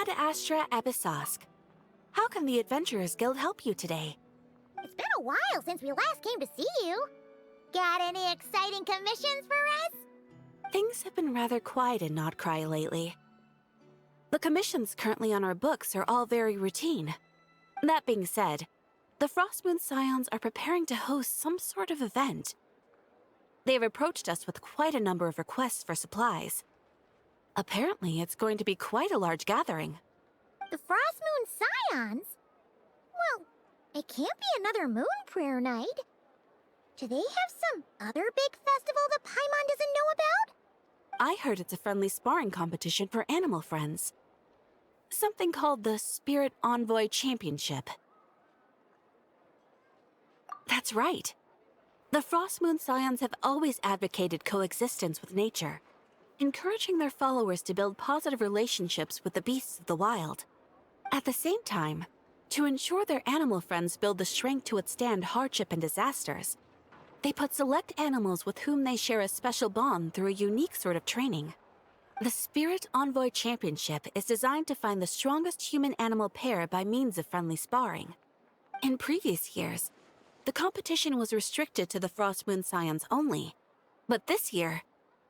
Ad Astra Abyssosque. How can the Adventurers Guild help you today? It's been a while since we last came to see you. Got any exciting commissions for us? Things have been rather quiet in Nodcry lately. The commissions currently on our books are all very routine. That being said, the Frostmoon Scions are preparing to host some sort of event. They have approached us with quite a number of requests for supplies. Apparently, it's going to be quite a large gathering. The Frostmoon Scions? Well, it can't be another moon prayer night. Do they have some other big festival that Paimon doesn't know about? I heard it's a friendly sparring competition for animal friends. Something called the Spirit Envoy Championship. That's right. The Frostmoon Scions have always advocated coexistence with nature, encouraging their followers to build positive relationships with the beasts of the wild. At the same time, to ensure their animal friends build the strength to withstand hardship and disasters, they put select animals with whom they share a special bond through a unique sort of training. The Spirit Envoy Championship is designed to find the strongest human-animal pair by means of friendly sparring. In previous years, the competition was restricted to the Frostmoon Scions only, but this year,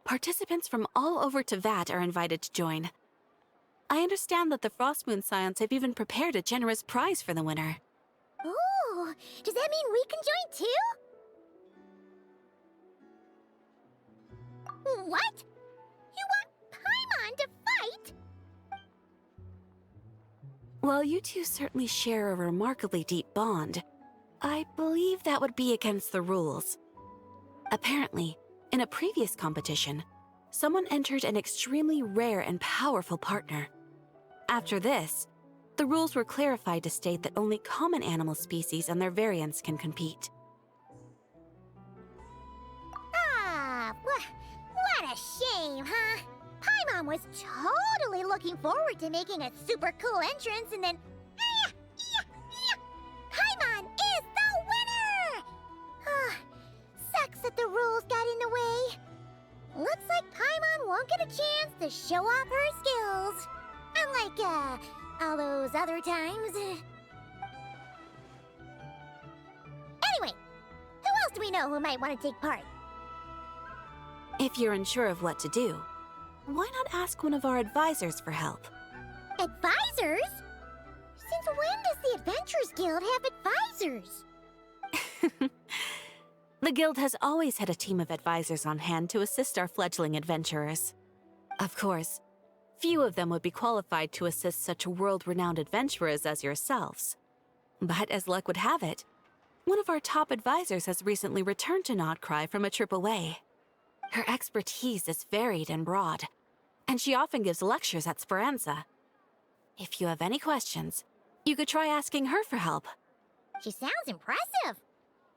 participants from all over Teyvat are invited to join. I understand that the Frostmoon Scions have even prepared a generous prize for the winner. Ooh, does that mean we can join too? What? You want Paimon to fight? While you two certainly share a remarkably deep bond, I believe that would be against the rules. Apparently, in a previous competition, someone entered an extremely rare and powerful partner. After this, the rules were clarified to state that only common animal species and their variants can compete. Ah, what a shame, huh? Paimon was totally looking forward to making a super cool entrance and then... Paimon is the winner! Sucks that the rules got in the way. Looks like Paimon won't get a chance to show off her skills. Unlike, all those other times. Anyway, who else do we know who might want to take part? If you're unsure of what to do, why not ask one of our advisors for help? Advisors? Since when does the Adventurers Guild have advisors? The Guild has always had a team of advisors on hand to assist our fledgling adventurers. Of course, few of them would be qualified to assist such world-renowned adventurers as yourselves. But as luck would have it, one of our top advisors has recently returned to Nodcry from a trip away. Her expertise is varied and broad, and she often gives lectures at Speranza. If you have any questions, you could try asking her for help. She sounds impressive.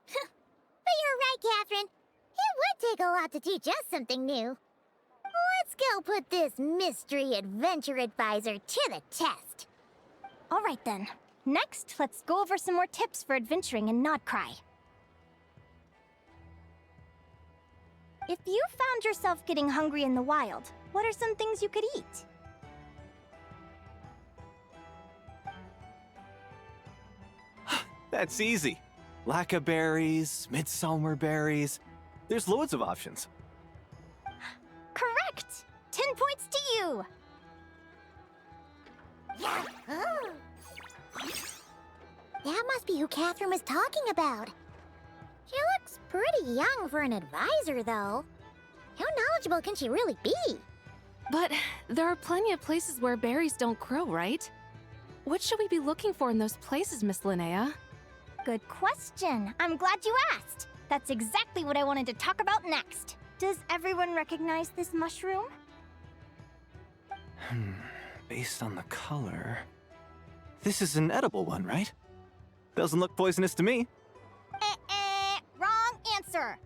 But you're right, Catherine. It would take a lot to teach us something new. Let's go put this mystery adventure advisor to the test. All right then. Next, let's go over some more tips for adventuring in Nodcry. If you found yourself getting hungry in the wild, what are some things you could eat? That's easy. Lacca berries, midsummer berries. There's loads of options. Correct! 10 points to you! Yahoo! That must be who Catherine was talking about. She looks pretty young for an advisor, though. How knowledgeable can she really be? But there are plenty of places where berries don't grow, right? What should we be looking for in those places, Miss Linnea? Good question. I'm glad you asked. That's exactly what I wanted to talk about next. Does everyone recognize this mushroom? Based on the color... This is an edible one, right? Doesn't look poisonous to me. Wrong answer.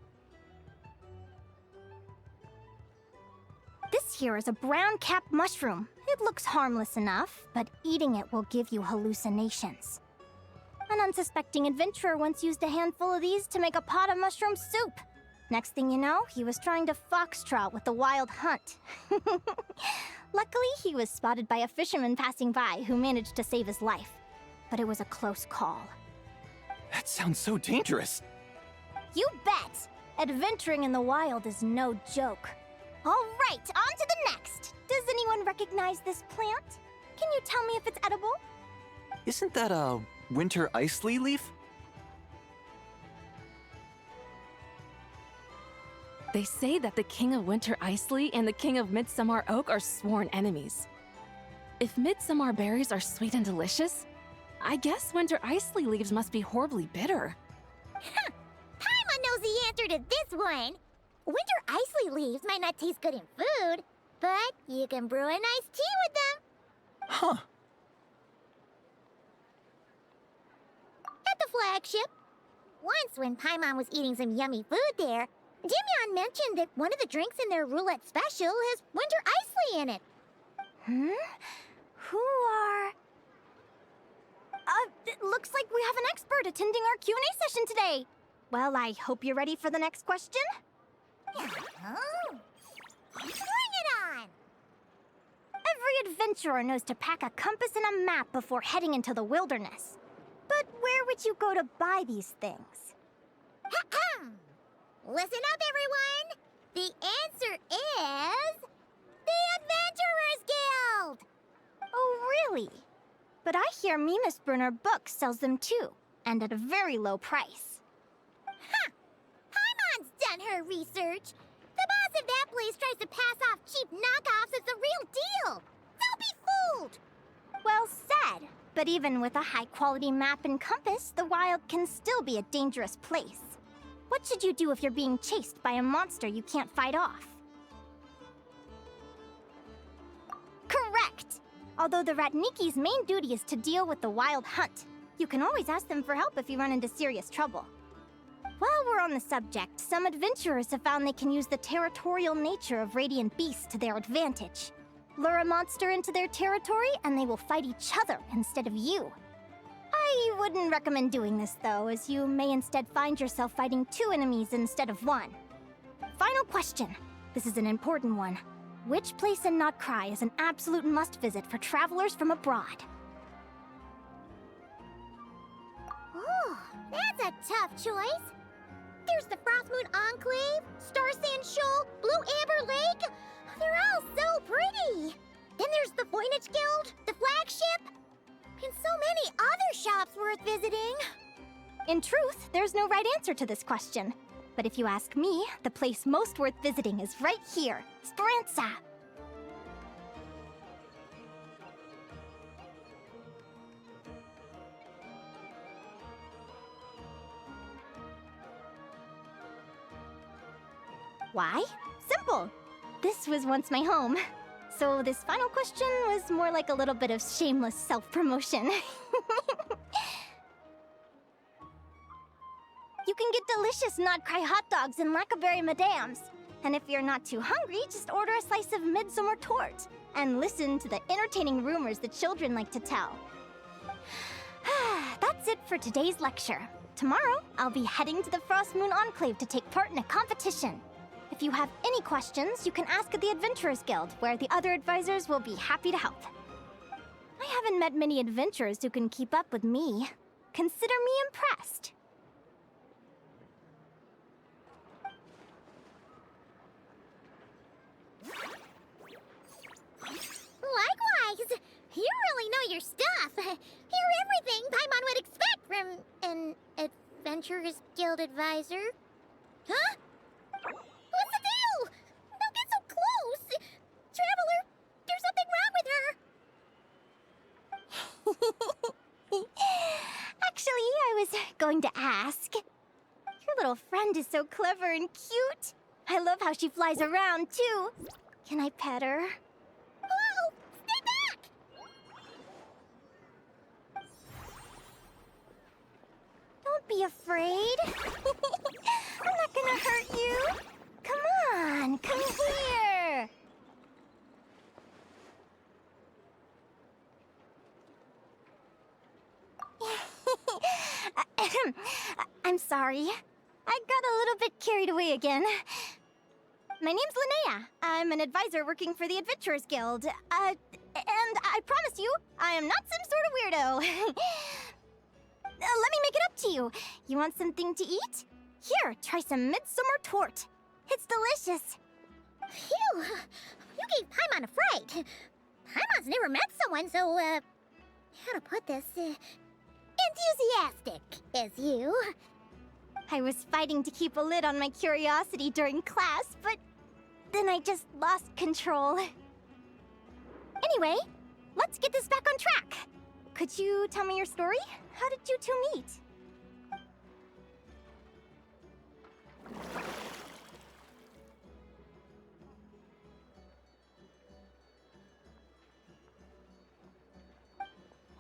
This here is a brown-capped mushroom. It looks harmless enough, but eating it will give you hallucinations. An unsuspecting adventurer once used a handful of these to make a pot of mushroom soup. Next thing you know, he was trying to foxtrot with the wild hunt. Luckily, he was spotted by a fisherman passing by who managed to save his life. But it was a close call. That sounds so dangerous. You bet! Adventuring in the wild is no joke. All right, on to the next. Does anyone recognize this plant? Can you tell me if it's edible? Isn't that a winter ice leaf? They say that the King of Winter Icely and the King of Midsummer Oak are sworn enemies. If midsummer berries are sweet and delicious, I guess winter Icely leaves must be horribly bitter. Paimon knows the answer to this one. Winter Icely leaves might not taste good in food, but you can brew a nice tea with them. Huh. At the flagship. Once when Paimon was eating some yummy food there, Dimyon mentioned that one of the drinks in their roulette special has winter Icely in it. Who are... it looks like we have an expert attending our Q&A session today. Well, I hope you're ready for the next question. Oh. Bring it on! Every adventurer knows to pack a compass and a map before heading into the wilderness. But where would you go to buy these things? Listen up, everyone! The answer is... the Adventurers Guild! Oh, really? But I hear Mimas Brunner Books sells them too, and at a very low price. Paimon's done her research. The boss of that place tries to pass off cheap knockoffs as the real deal. Don't be fooled! Well said. But even with a high-quality map and compass, the wild can still be a dangerous place. What should you do if you're being chased by a monster you can't fight off? Correct! Although the Ratniki's main duty is to deal with the wild hunt, you can always ask them for help if you run into serious trouble. While we're on the subject, some adventurers have found they can use the territorial nature of radiant beasts to their advantage. Lure a monster into their territory, and they will fight each other instead of you. I wouldn't recommend doing this, though, as you may instead find yourself fighting two enemies instead of one. Final question. This is an important one. Which place in Notcry is an absolute must-visit for travelers from abroad? Oh, that's a tough choice. There's the Frostmoon Enclave, Star Sand Shoal, Blue Amber Lake. They're all so pretty. Then there's the Voynich Guild, the flagship, and so many other shops worth visiting. In truth, there's no right answer to this question. But if you ask me, the place most worth visiting is right here, Speranza. Why? Simple. This was once my home. So this final question was more like a little bit of shameless self-promotion. You can get delicious Notcry hot dogs and Lackaberry Madams. And if you're not too hungry, just order a slice of midsummer tort. And listen to the entertaining rumors the children like to tell. That's it for today's lecture. Tomorrow, I'll be heading to the Frostmoon Enclave to take part in a competition. If you have any questions, you can ask at the Adventurers Guild, where the other advisors will be happy to help. I haven't met many adventurers who can keep up with me. Consider me impressed. Likewise! You really know your stuff. You're everything Paimon would expect from an Adventurers Guild advisor. Huh? What's the deal? Don't get so close! Traveler, there's something wrong with her! Actually, I was going to ask. Your little friend is so clever and cute. I love how she flies around, too. Can I pet her? Whoa! Stay back! Don't be afraid. I'm not gonna hurt you. Come on, come here. I'm sorry. I got a little bit carried away again. My name's Linnea. I'm an advisor working for the Adventurers Guild. And I promise you, I am not some sort of weirdo. Let me make it up to you. You want something to eat? Here, try some midsummer tort. It's delicious. Phew! You gave Paimon a fright. Paimon's never met someone so, how to put this, enthusiastic as you. I was fighting to keep a lid on my curiosity during class, but then I just lost control. Anyway, let's get this back on track. Could you tell me your story? How did you two meet?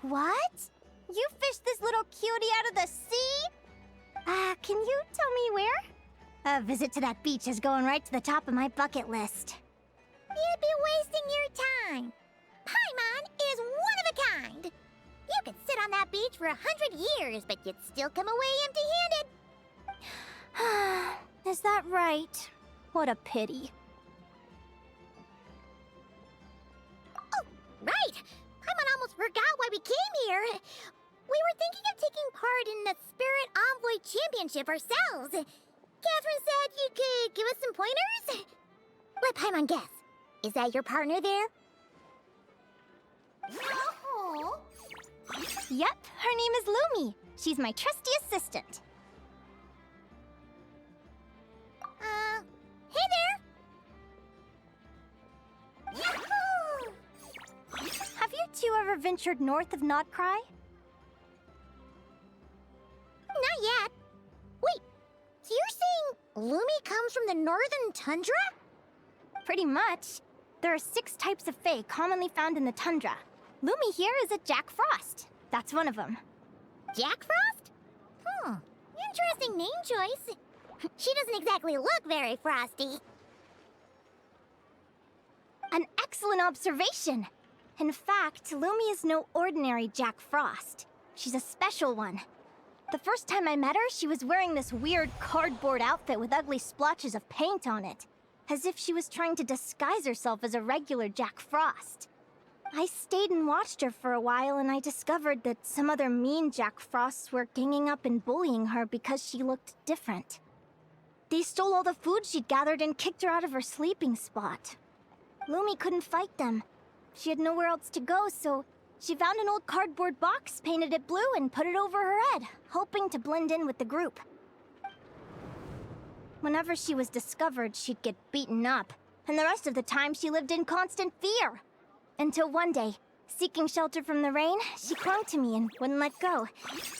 What? You fished this little cutie out of the sea? Can you tell me where? A visit to that beach is going right to the top of my bucket list. You'd be wasting your time. Paimon is one of a kind. You could sit on that beach for 100 years, but you'd still come away empty-handed. Is that right? What a pity. Oh, right! Paimon almost forgot why we came here. We were thinking of taking part in the Spirit Envoy Championship ourselves. Catherine said you could give us some pointers? Let Paimon guess. Is that your partner there? Oh. Yep, her name is Lumi. She's my trusty assistant. Hey there! Yahoo! Have you two ever ventured north of Notcry? Not yet. Wait, so you're saying Lumi comes from the northern tundra? Pretty much. There are 6 types of fae commonly found in the tundra. Lumi here is a Jack Frost. That's one of them. Jack Frost? Interesting name choice. She doesn't exactly look very frosty. An excellent observation. In fact, Lumi is no ordinary Jack Frost. She's a special one. The first time I met her, she was wearing this weird cardboard outfit with ugly splotches of paint on it, as if she was trying to disguise herself as a regular Jack Frost. I stayed and watched her for a while, and I discovered that some other mean Jack Frosts were ganging up and bullying her because she looked different. They stole all the food she'd gathered and kicked her out of her sleeping spot. Lumi couldn't fight them. She had nowhere else to go, so she found an old cardboard box, painted it blue, and put it over her head, hoping to blend in with the group. Whenever she was discovered, she'd get beaten up, and the rest of the time she lived in constant fear. Until one day, seeking shelter from the rain, she clung to me and wouldn't let go.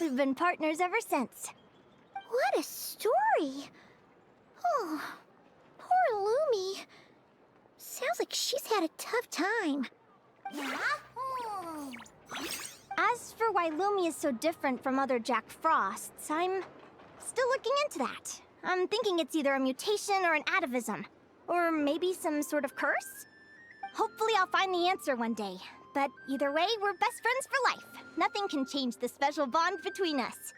We've been partners ever since. What a story! Oh, poor Lumi. Sounds like she's had a tough time. As for why Lumi is so different from other Jack Frosts, I'm still looking into that. I'm thinking it's either a mutation or an atavism. Or maybe some sort of curse? Hopefully I'll find the answer one day. But either way, we're best friends for life. Nothing can change the special bond between us.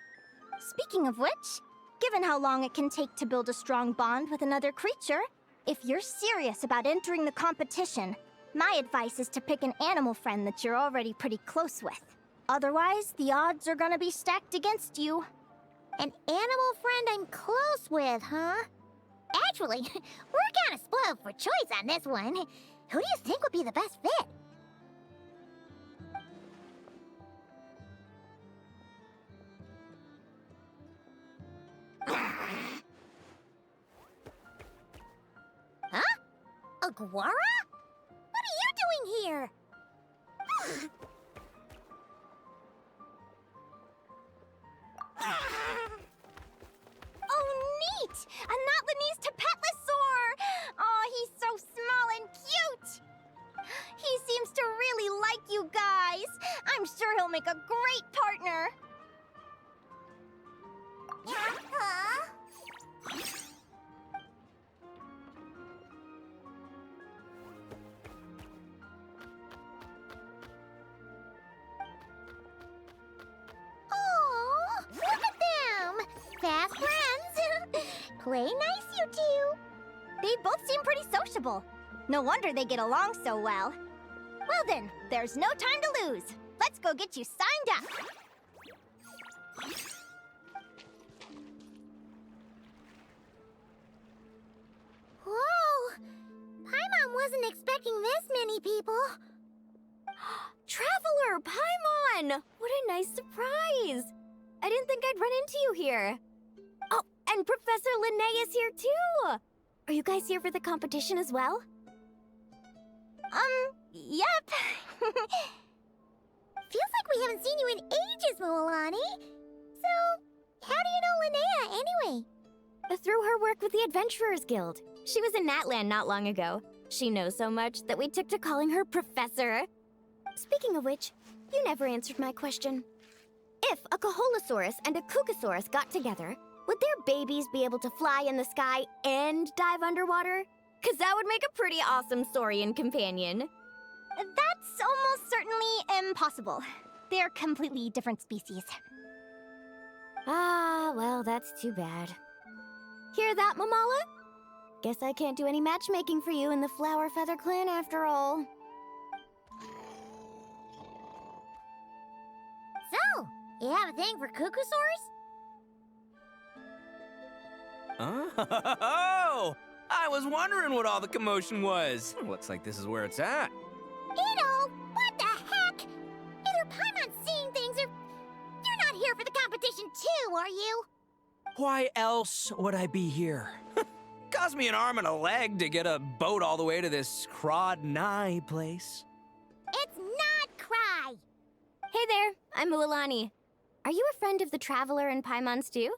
Speaking of which, given how long it can take to build a strong bond with another creature, if you're serious about entering the competition, my advice is to pick an animal friend that you're already pretty close with. Otherwise, the odds are gonna be stacked against you. An animal friend I'm close with, huh? Actually, we're kinda spoiled for choice on this one. Who do you think would be the best fit? Huh? Aguara? What are you doing here? Oh, neat! A Notlinese Tapetlosaur! Oh, he's so small and cute! He seems to really like you guys. I'm sure he'll make a great partner. Oh, look at them! Fast friends! Play nice, you two. They both seem pretty sociable. No wonder they get along so well. Well then, there's no time to lose. Let's go get you signed up. Whoa! Paimon wasn't expecting this many people. Traveler, Paimon! What a nice surprise! I didn't think I'd run into you here. Oh, and Professor Lynn is here too! Are you guys here for the competition as well? Yep. Feels like we haven't seen you in ages, Moalani. So, how do you know Linnea anyway? Through her work with the Adventurers Guild. She was in Natland not long ago. She knows so much that we took to calling her Professor. Speaking of which, you never answered my question. If a Kaholosaurus and a Kukasaurus got together, would their babies be able to fly in the sky and dive underwater? 'Cause that would make a pretty awesome saurian companion. That's almost certainly impossible. They're completely different species. Ah, well, that's too bad. Hear that, Mamala? Guess I can't do any matchmaking for you in the Flower Feather Clan after all. So, you have a thing for Kukusaurs? Oh! I was wondering what all the commotion was. Looks like this is where it's at. Ito, what the heck? Either Paimon's seeing things or you're not here for the competition too, are you? Why else would I be here? Cost me an arm and a leg to get a boat all the way to this Crodnai place. It's not Cry. Hey there, I'm Mualani. Are you a friend of the Traveler and Paimon's too?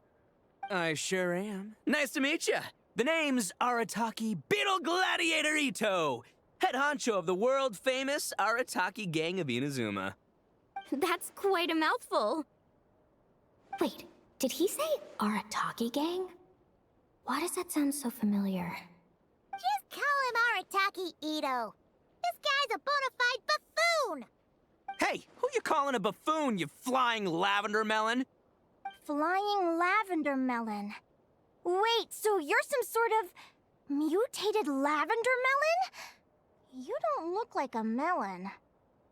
I sure am. Nice to meet you. The name's Arataki Beetle Gladiator Ito, head honcho of the world-famous Arataki Gang of Inazuma. That's quite a mouthful. Wait, did he say Arataki Gang? Why does that sound so familiar? Just call him Arataki Ito. This guy's a bona fide buffoon. Hey, who you calling a buffoon, you flying lavender melon? Flying lavender melon. Wait, so you're some sort of mutated lavender melon? You don't look like a melon.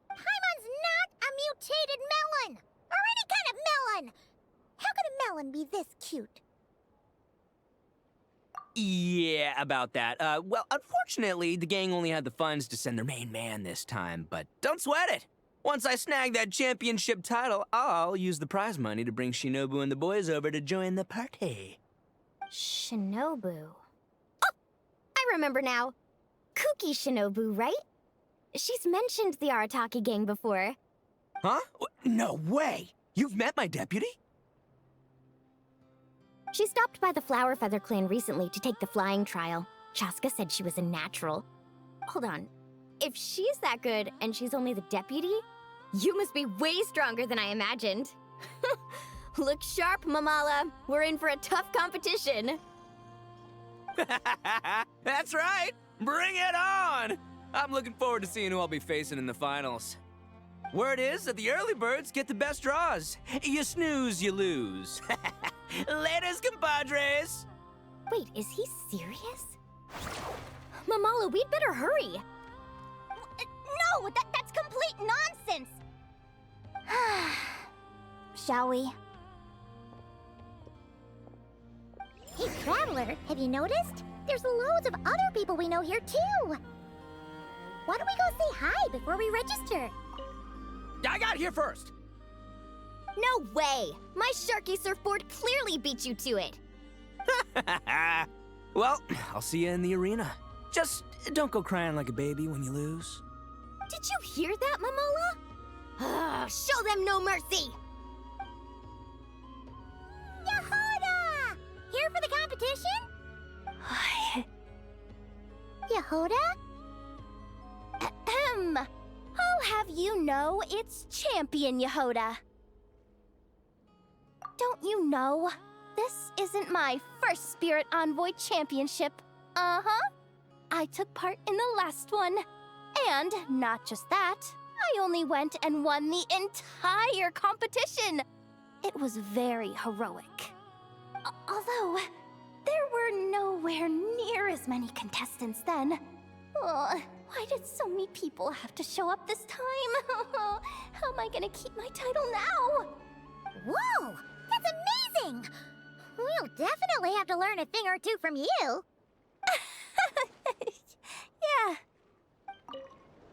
Paimon's not a mutated melon, or any kind of melon. How could a melon be this cute? Yeah, about that. Well, unfortunately, the gang only had the funds to send their main man this time, but don't sweat it. Once I snag that championship title, I'll use the prize money to bring Shinobu and the boys over to join the party. Shinobu. Oh! I remember now. Kuki Shinobu, right? She's mentioned the Arataki Gang before. Huh? No way! You've met my deputy? She stopped by the Flower Feather Clan recently to take the flying trial. Chaska said she was a natural. Hold on. If she's that good and she's only the deputy, you must be way stronger than I imagined. Look sharp, Mamala. We're in for a tough competition. That's right! Bring it on! I'm looking forward to seeing who I'll be facing in the finals. Word is that the early birds get the best draws. You snooze, you lose. Laters, compadres! Wait, is he serious? Mamala, we'd better hurry. No, that's complete nonsense! Shall we? Hey, Traveler, have you noticed? There's loads of other people we know here, too. Why don't we go say hi before we register? I got here first! No way! My Sharky surfboard clearly beat you to it. Well, I'll see you in the arena. Just don't go crying like a baby when you lose. Did you hear that, Mamala? Show them no mercy! Yehoda! Here for the competition? Yehoda? Ahem. I'll have you know it's Champion Yehoda. Don't you know? This isn't my first Spirit Envoy Championship. Uh-huh. I took part in the last one. And not just that, I only went and won the entire competition. It was very heroic. Although, There were nowhere near as many contestants then. Why did so many people have to show up this time? How am I gonna keep my title now? Whoa! That's amazing! We'll definitely have to learn a thing or two from you. Yeah.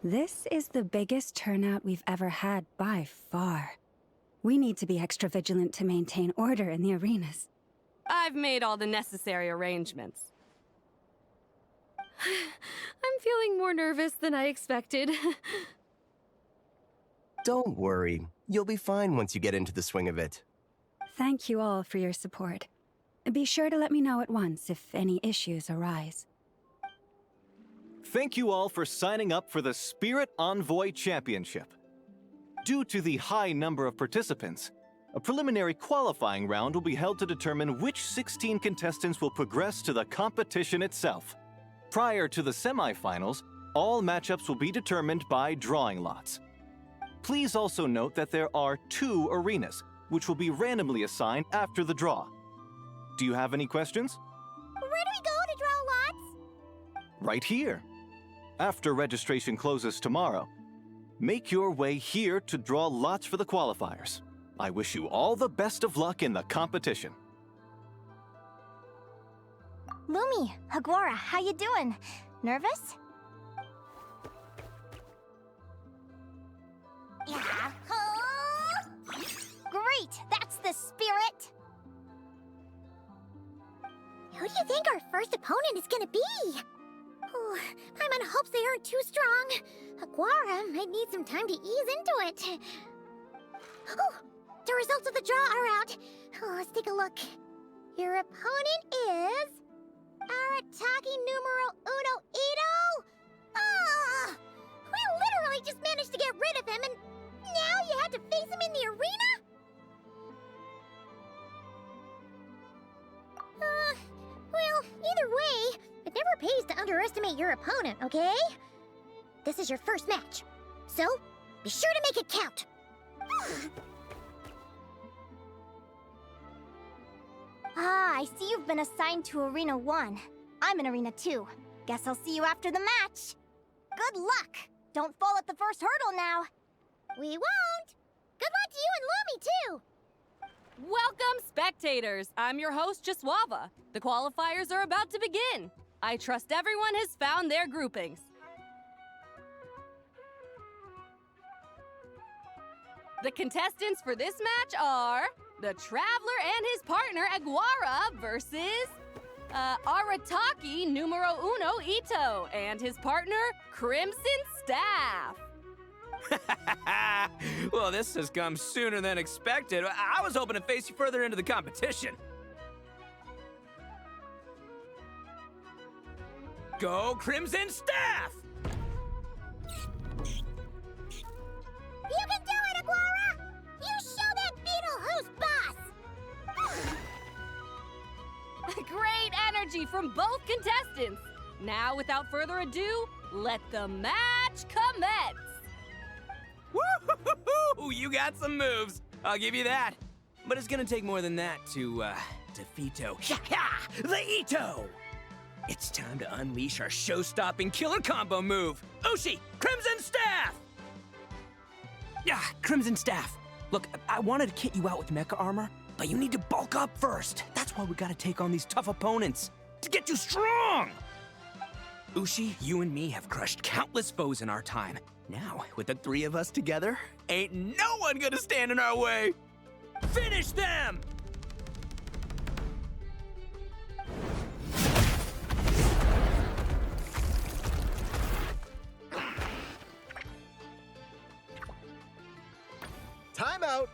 This is the biggest turnout we've ever had by far. We need to be extra vigilant to maintain order in the arenas. I've made all the necessary arrangements. I'm feeling more nervous than I expected. Don't worry. You'll be fine once you get into the swing of it. Thank you all for your support. Be sure to let me know at once if any issues arise. Thank you all for signing up for the Spirit Envoy Championship. Due to the high number of participants, a preliminary qualifying round will be held to determine which 16 contestants will progress to the competition itself. Prior to the semifinals, all matchups will be determined by drawing lots. Please also note that there are 2 arenas, which will be randomly assigned after the draw. Do you have any questions? Where do we go to draw lots? Right here. After registration closes tomorrow, make your way here to draw lots for the qualifiers. I wish you all the best of luck in the competition. Lumi, Aguara, how you doing? Nervous? Yeah. Great, that's the spirit! Who do you think our first opponent is gonna be? Oh, Paimon hopes they aren't too strong. Aguara might need some time to ease into it. Oh, the results of the draw are out. Oh, let's take a look. Your opponent is... Arataki numero uno Ito? Ah! We literally just managed to get rid of him, and now you have to face him in the arena? Well, either way, it never pays to underestimate your opponent, okay? This is your first match, so be sure to make it count. I see you've been assigned to Arena 1. I'm in Arena 2. Guess I'll see you after the match. Good luck! Don't fall at the first hurdle now. We won't! Good luck to you and Lumi, too! Welcome, spectators! I'm your host, Jaswava. The qualifiers are about to begin. I trust everyone has found their groupings. The contestants for this match are the Traveler and his partner, Aguara, versus Arataki numero uno Ito and his partner, Crimson Staff. Well, this has come sooner than expected. I was hoping to face you further into the competition. Go, Crimson Staff! You can do it, Aguara! You show that beetle who's boss! Great energy from both contestants. Now, without further ado, let the match commence. Woo-hoo-hoo-hoo! You got some moves. I'll give you that. But it's gonna take more than that to, defeat the Ito! It's time to unleash our show-stopping killer combo move. Ushi, Crimson Staff! Yeah, Crimson Staff. Look, I wanted to kit you out with mecha armor, but you need to bulk up first. That's why we gotta take on these tough opponents, to get you strong! Ushi, you and me have crushed countless foes in our time. Now, with the 3 of us together, ain't no one gonna stand in our way! Finish them! Time out!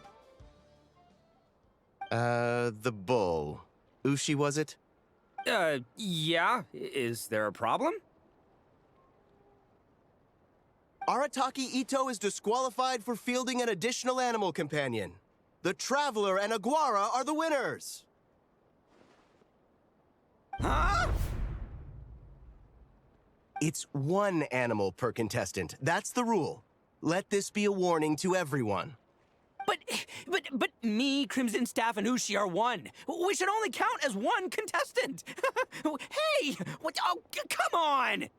The bull. Ushi, was it? Yeah. Is there a problem? Arataki Ito is disqualified for fielding an additional animal companion. The Traveler and Aguara are the winners! Huh? It's 1 animal per contestant. That's the rule. Let this be a warning to everyone. But me, Crimson Staff, and Ushi are one. We should only count as one contestant. Hey, what? Oh, come on!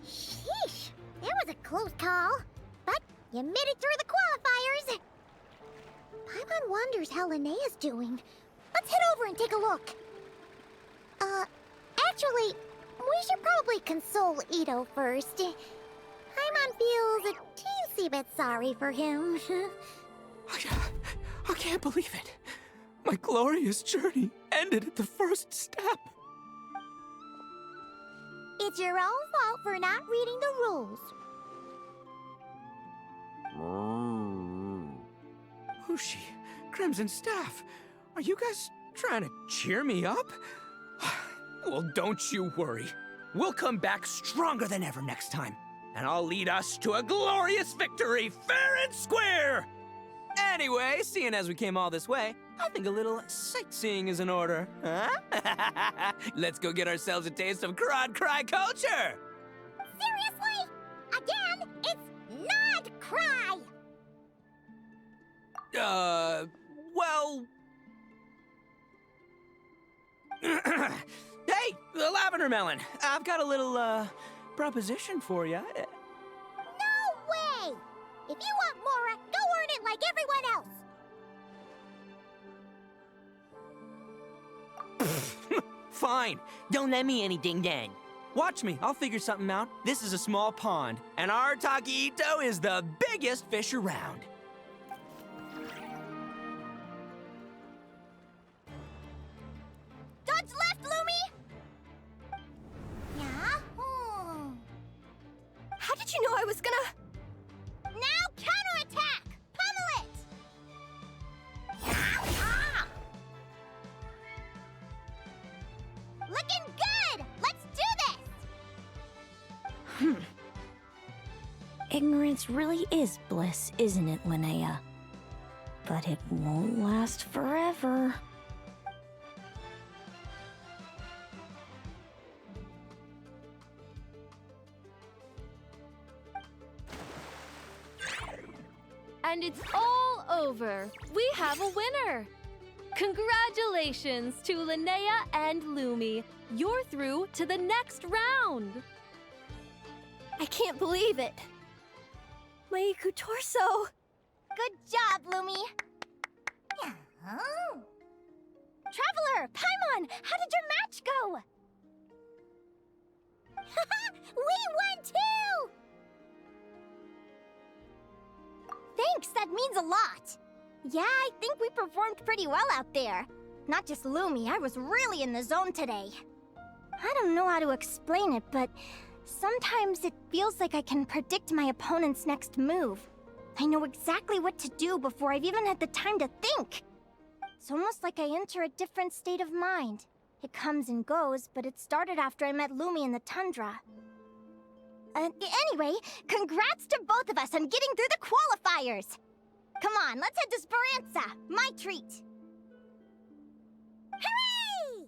Sheesh, that was a close call. But you made it through the qualifiers. Paimon wonders how Linnea's doing. Let's head over and take a look. Actually, we should probably console Ito first. Paimon feels a teensy bit sorry for him. I can't believe it. My glorious journey ended at the first step. It's your own fault for not reading the rules. Ushi, Crimson Staff, are you guys trying to cheer me up? Well, don't you worry. We'll come back stronger than ever next time, and I'll lead us to a glorious victory, fair and square! Anyway, seeing as we came all this way, I think a little sightseeing is in order, huh? Let's go get ourselves a taste of Crod Cry culture! Seriously? Again, it's not cry! Well... Hey, the Lavender Melon, I've got a little, proposition for you. No way! If you want Mora, go earn it like everyone else! Fine, don't let me anything then. Watch me, I'll figure something out. This is a small pond, and our Ito is the biggest fish around. Dodge left, Lumi! Yeah? How did you know I was gonna... Now counterattack! Pummel it! Looking good! Let's do this! Ignorance really is bliss, isn't it, Linnea? But it won't last forever. And it's all over. We have a winner. Congratulations to Linnea and Lumi. You're through to the next round. I can't believe it. My torso. Good job, Lumi! Traveler, Paimon, how did your match go? We won too! Thanks, that means a lot. Yeah, I think we performed pretty well out there. Not just Lumi, I was really in the zone today. I don't know how to explain it, but sometimes it feels like I can predict my opponent's next move. I know exactly what to do before I've even had the time to think. It's almost like I enter a different state of mind. It comes and goes, but it started after I met Lumi in the tundra. Anyway, congrats to both of us on getting through the qualifiers! Come on, let's head to Speranza, my treat! Hooray!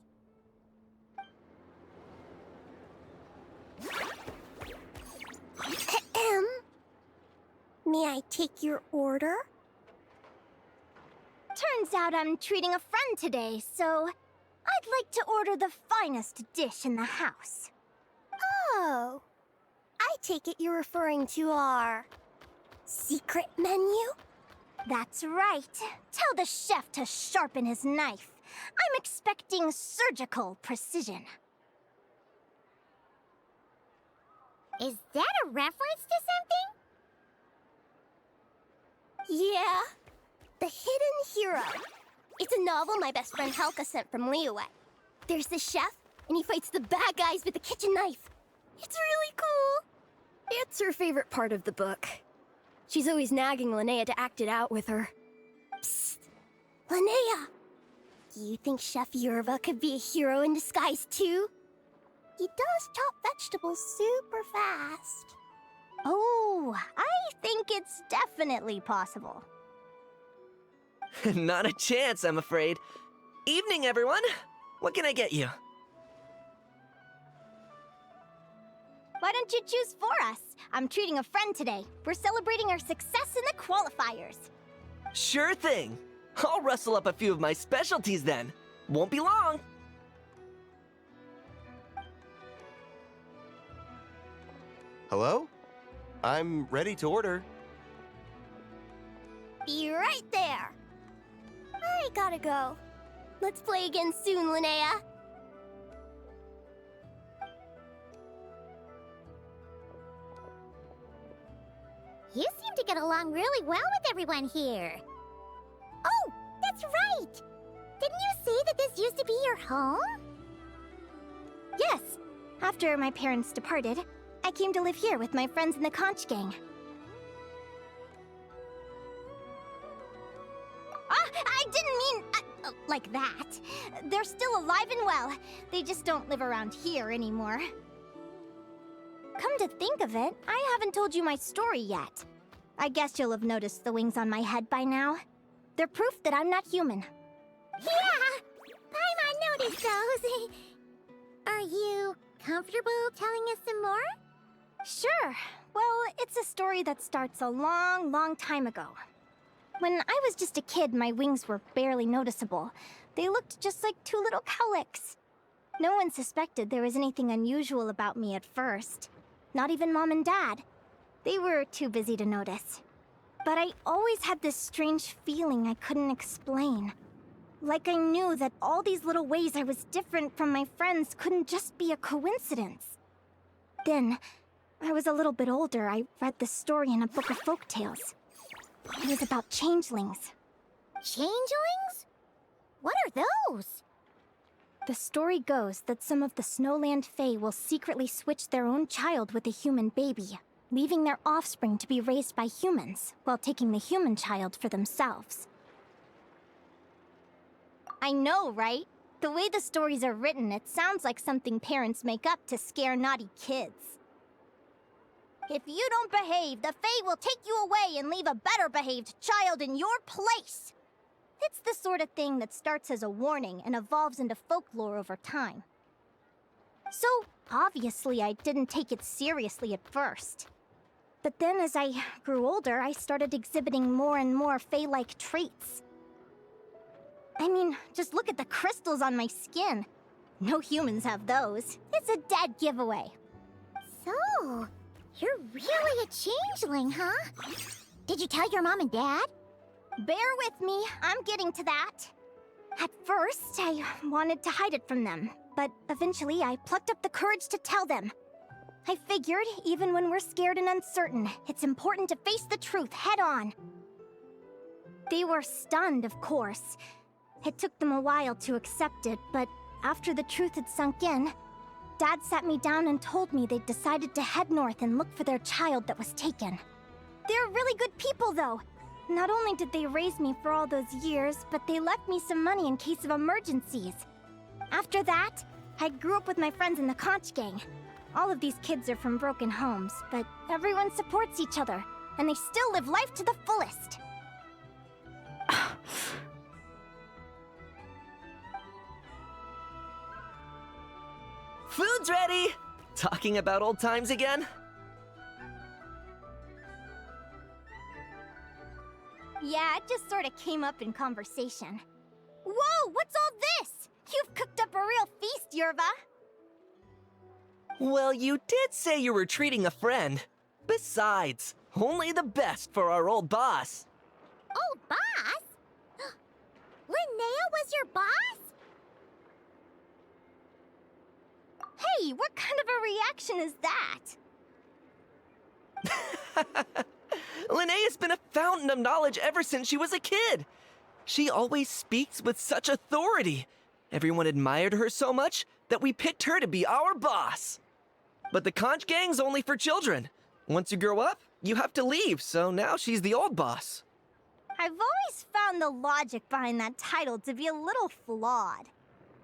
May I take your order? Turns out I'm treating a friend today, so I'd like to order the finest dish in the house. Oh, I take it you're referring to our secret menu? That's right. Tell the chef to sharpen his knife. I'm expecting surgical precision. Is that a reference to something? Yeah. The Hidden Hero. It's a novel my best friend Helka sent from Liyue. There's the chef, and he fights the bad guys with a kitchen knife. It's really cool. It's her favorite part of the book. She's always nagging Linnea to act it out with her. Psst! Linnea! Do you think Chef Yerba could be a hero in disguise too? He does chop vegetables super fast. Oh, I think it's definitely possible. Not a chance, I'm afraid. Evening, everyone. What can I get you? Why don't you choose for us? I'm treating a friend today. We're celebrating our success in the qualifiers. Sure thing. I'll rustle up a few of my specialties then. Won't be long. Hello? I'm ready to order. Be right there. I gotta go. Let's play again soon, Linnea. You seem to get along really well with everyone here. Oh, that's right! Didn't you say that this used to be your home? Yes. After my parents departed, I came to live here with my friends in the conch gang. I didn't mean like that. They're still alive and well. They just don't live around here anymore. Come to think of it, I haven't told you my story yet. I guess you'll have noticed the wings on my head by now. They're proof that I'm not human. Yeah! Paimon noticed those. Are you comfortable telling us some more? Sure. Well, it's a story that starts a long, long time ago. When I was just a kid, my wings were barely noticeable. They looked just like two little cowlicks. No one suspected there was anything unusual about me at first. Not even Mom and Dad. They were too busy to notice. But I always had this strange feeling I couldn't explain. Like I knew that all these little ways I was different from my friends couldn't just be a coincidence. Then, I was a little bit older, I read this story in a book of folktales. It was about changelings. Changelings? What are those? The story goes that some of the Snowland Fae will secretly switch their own child with a human baby, leaving their offspring to be raised by humans, while taking the human child for themselves. I know, right? The way the stories are written, it sounds like something parents make up to scare naughty kids. If you don't behave, the Fae will take you away and leave a better-behaved child in your place. It's the sort of thing that starts as a warning and evolves into folklore over time. So, obviously, I didn't take it seriously at first. But then as I grew older, I started exhibiting more and more Fae-like traits. I mean, just look at the crystals on my skin. No humans have those. It's a dead giveaway. So, you're really a changeling, huh? Did you tell your mom and dad? Bear with me, I'm getting to that. At first, I wanted to hide it from them, but eventually I plucked up the courage to tell them. I figured, even when we're scared and uncertain, it's important to face the truth head on. They were stunned, of course. It took them a while to accept it, but after the truth had sunk in, Dad sat me down and told me they'd decided to head north and look for their child that was taken. They're really good people, though. Not only did they raise me for all those years, but they left me some money in case of emergencies. After that, I grew up with my friends in the conch gang. All of these kids are from broken homes, but everyone supports each other, and they still live life to the fullest. Food's ready! Talking about old times again? Yeah, it just sort of came up in conversation. Whoa, what's all this? You've cooked up a real feast, Yerva. Well, you did say you were treating a friend. Besides, only the best for our old boss. Old boss? Linnea was your boss? Hey, what kind of a reaction is that? Linnea's been a fountain of knowledge ever since she was a kid. She always speaks with such authority. Everyone admired her so much that we picked her to be our boss. But the conch gang's only for children. Once you grow up, you have to leave, so now she's the old boss. I've always found the logic behind that title to be a little flawed.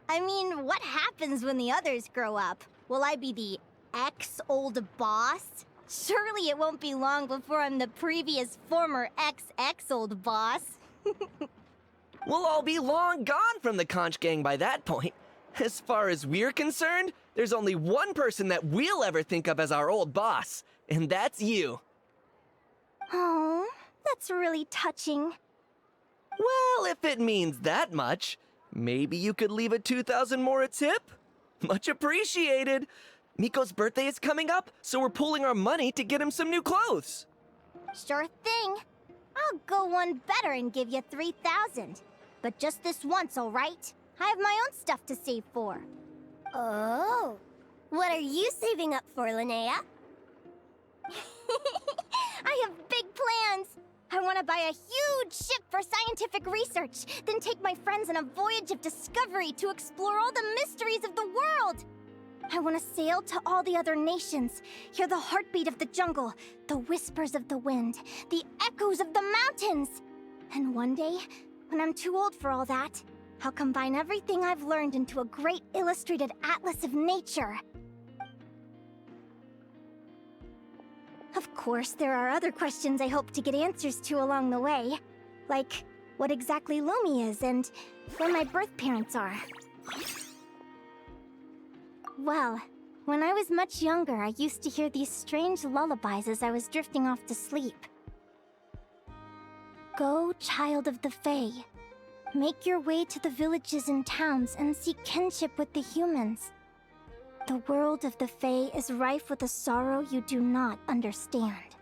I mean, what happens when the others grow up? Will I be the ex-old boss? Surely it won't be long before I'm the previous former ex-old boss. We'll all be long gone from the conch gang by that point. As far as we're concerned, there's only one person that we'll ever think of as our old boss, and that's you. Oh, that's really touching. Well, if it means that much, maybe you could leave a 2,000 more a tip? Much appreciated. Miko's birthday is coming up, so we're pooling our money to get him some new clothes. Sure thing. I'll go one better and give you 3,000. But just this once, all right? I have my own stuff to save for. Oh. What are you saving up for, Linnea? I have big plans. I want to buy a huge ship for scientific research, then take my friends on a voyage of discovery to explore all the mysteries of the world. I want to sail to all the other nations, hear the heartbeat of the jungle, the whispers of the wind, the echoes of the mountains. And one day, when I'm too old for all that, I'll combine everything I've learned into a great illustrated atlas of nature. Of course, there are other questions I hope to get answers to along the way. Like, what exactly Lumi is and where my birth parents are. Well, when I was much younger, I used to hear these strange lullabies as I was drifting off to sleep. Go, child of the Fae. Make your way to the villages and towns and seek kinship with the humans. The world of the Fae is rife with a sorrow you do not understand.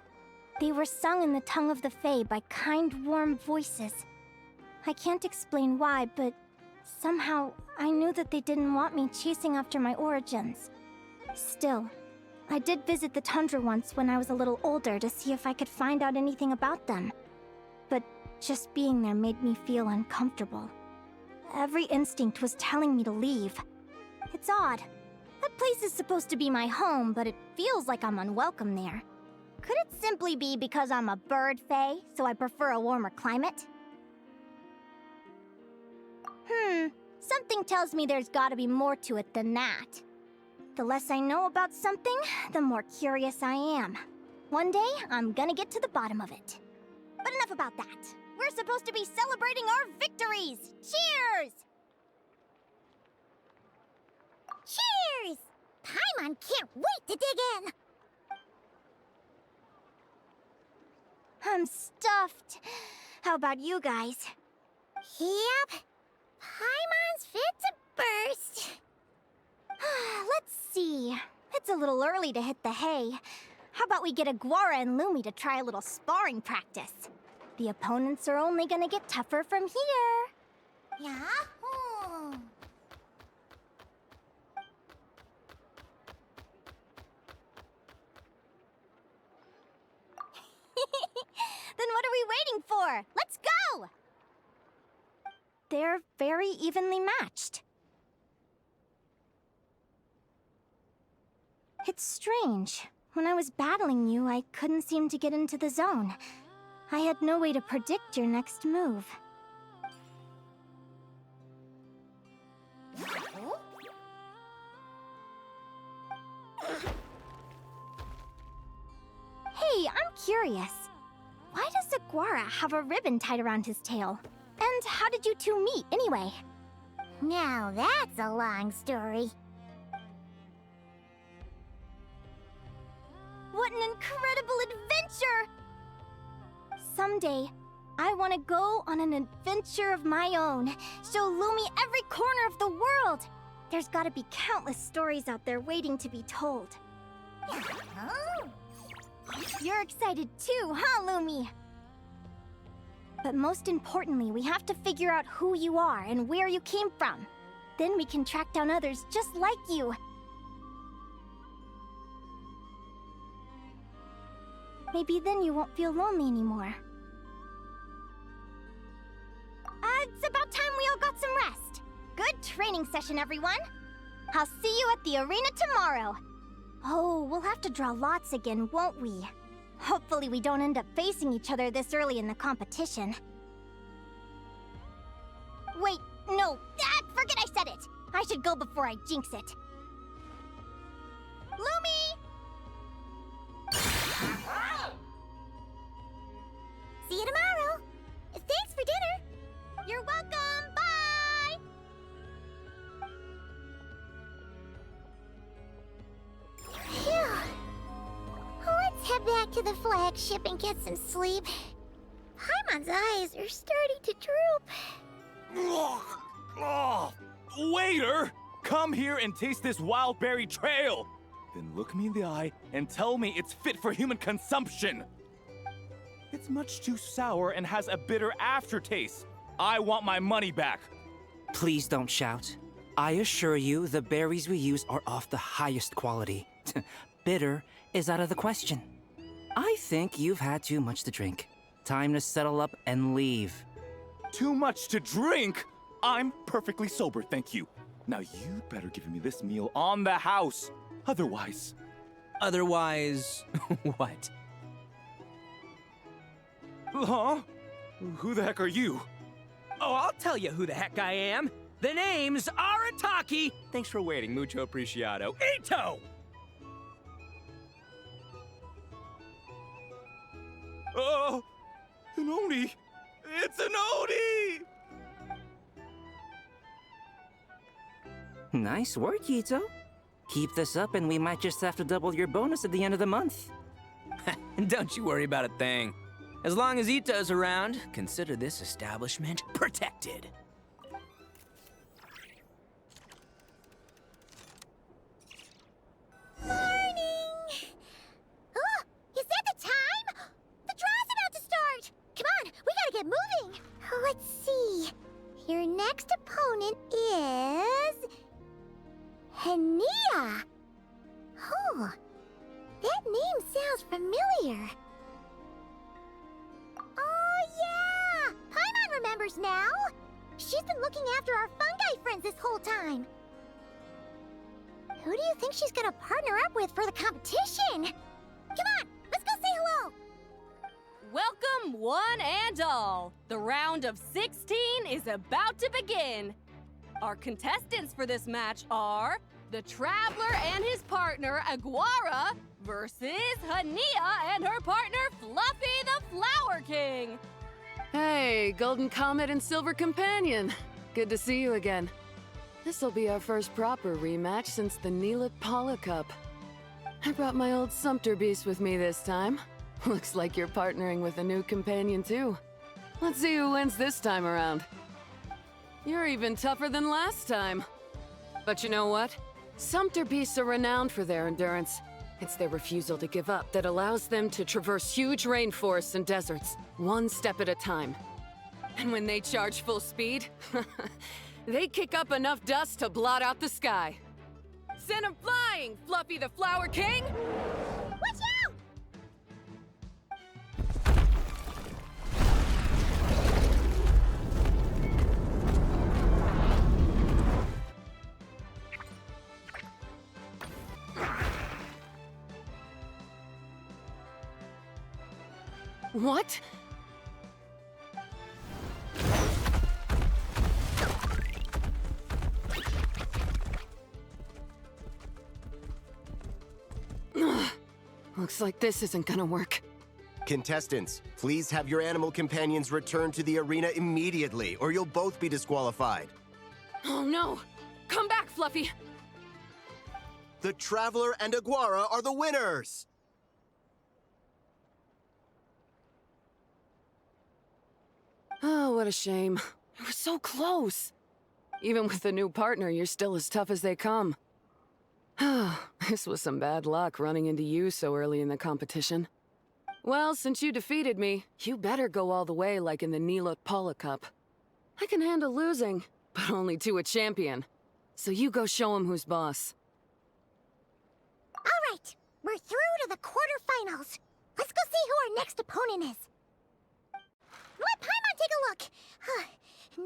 They were sung in the tongue of the Fae by kind, warm voices. I can't explain why, but somehow I knew that they didn't want me chasing after my origins. Still, I did visit the tundra once when I was a little older to see if I could find out anything about them. But just being there made me feel uncomfortable. Every instinct was telling me to leave. It's odd. That place is supposed to be my home, but it feels like I'm unwelcome there. Could it simply be because I'm a bird fae, so I prefer a warmer climate? Something tells me there's gotta be more to it than that. The less I know about something, the more curious I am. One day, I'm gonna get to the bottom of it. But enough about that. We're supposed to be celebrating our victories! Cheers! Cheers! Paimon can't wait to dig in! I'm stuffed. How about you guys? Yep. Paimon's fit to burst. Let's see. It's a little early to hit the hay. How about we get Aguara and Lumi to try a little sparring practice? The opponents are only gonna get tougher from here. Yahoo! Then what are we waiting for? Let's go! They're very evenly matched. It's strange. When I was battling you, I couldn't seem to get into the zone. I had no way to predict your next move. Hey, I'm curious. Why does Aguara have a ribbon tied around his tail? And how did you two meet, anyway? Now that's a long story. What an incredible adventure! Someday, I want to go on an adventure of my own. Show Lumi every corner of the world. There's gotta be countless stories out there waiting to be told. You're excited too, huh, Lumi? But most importantly, we have to figure out who you are and where you came from. Then we can track down others just like you. Maybe then you won't feel lonely anymore. It's about time we all got some rest. Good training session, everyone. I'll see you at the arena tomorrow. Oh, we'll have to draw lots again, won't we? Hopefully we don't end up facing each other this early in the competition. Wait, no, forget I said it. I should go before I jinx it. Lumi! See you tomorrow. Thanks for dinner. You're welcome, bye! to the flagship and get some sleep. Paimon's eyes are starting to droop. Waiter! Come here and taste this wild berry trail! Then look me in the eye and tell me it's fit for human consumption! It's much too sour and has a bitter aftertaste. I want my money back. Please don't shout. I assure you, the berries we use are of the highest quality. Bitter is out of the question. I think you've had too much to drink. Time to settle up and leave. Too much to drink? I'm perfectly sober, thank you. Now you better give me this meal on the house. Otherwise... Otherwise... what? Huh? Who the heck are you? Oh, I'll tell you who the heck I am. The name's Arataki. Thanks for waiting, mucho apreciado. Ito! Oh, an Oni! It's an Oni! Nice work, Ito. Keep this up and we might just have to double your bonus at the end of the month. Don't you worry about a thing. As long as Ito's around, consider this establishment protected. Morning! Oh, is that the time? The draw's about to start! Come on, we gotta get moving! Let's see. Your next opponent is... Hania! Oh, that name sounds familiar. Oh, yeah! Paimon remembers now! She's been looking after our fungi friends this whole time. Who do you think she's gonna partner up with for the competition? Come on, let's go say hello! Welcome, one and all. The round of 16 is about to begin. Our contestants for this match are the Traveler and his partner, Aguara, versus Hania and her partner, Fluffy the Flower King. Hey, Golden Comet and Silver Companion. Good to see you again. This'll be our first proper rematch since the Neelat Paula Cup. I brought my old Sumpter Beast with me this time. Looks like you're partnering with a new companion too. Let's see who wins this time around. You're even tougher than last time. But you know what? Sumpter Beasts are renowned for their endurance. It's their refusal to give up that allows them to traverse huge rainforests and deserts, one step at a time. And when they charge full speed, they kick up enough dust to blot out the sky. Send 'em flying, Fluffy the Flower King! Watch out! What? Looks like this isn't gonna work. Contestants, please have your animal companions return to the arena immediately, or you'll both be disqualified. Oh no! Come back, Fluffy! The Traveler and Aguara are the winners! Oh, what a shame. You were so close. Even with the new partner, you're still as tough as they come. This was some bad luck running into you so early in the competition. Well, since you defeated me, you better go all the way like in the Neelat Paula Cup. I can handle losing, but only to a champion. So you go show him who's boss. All right, we're through to the quarterfinals. Let's go see who our next opponent is. Let Paimon take a look.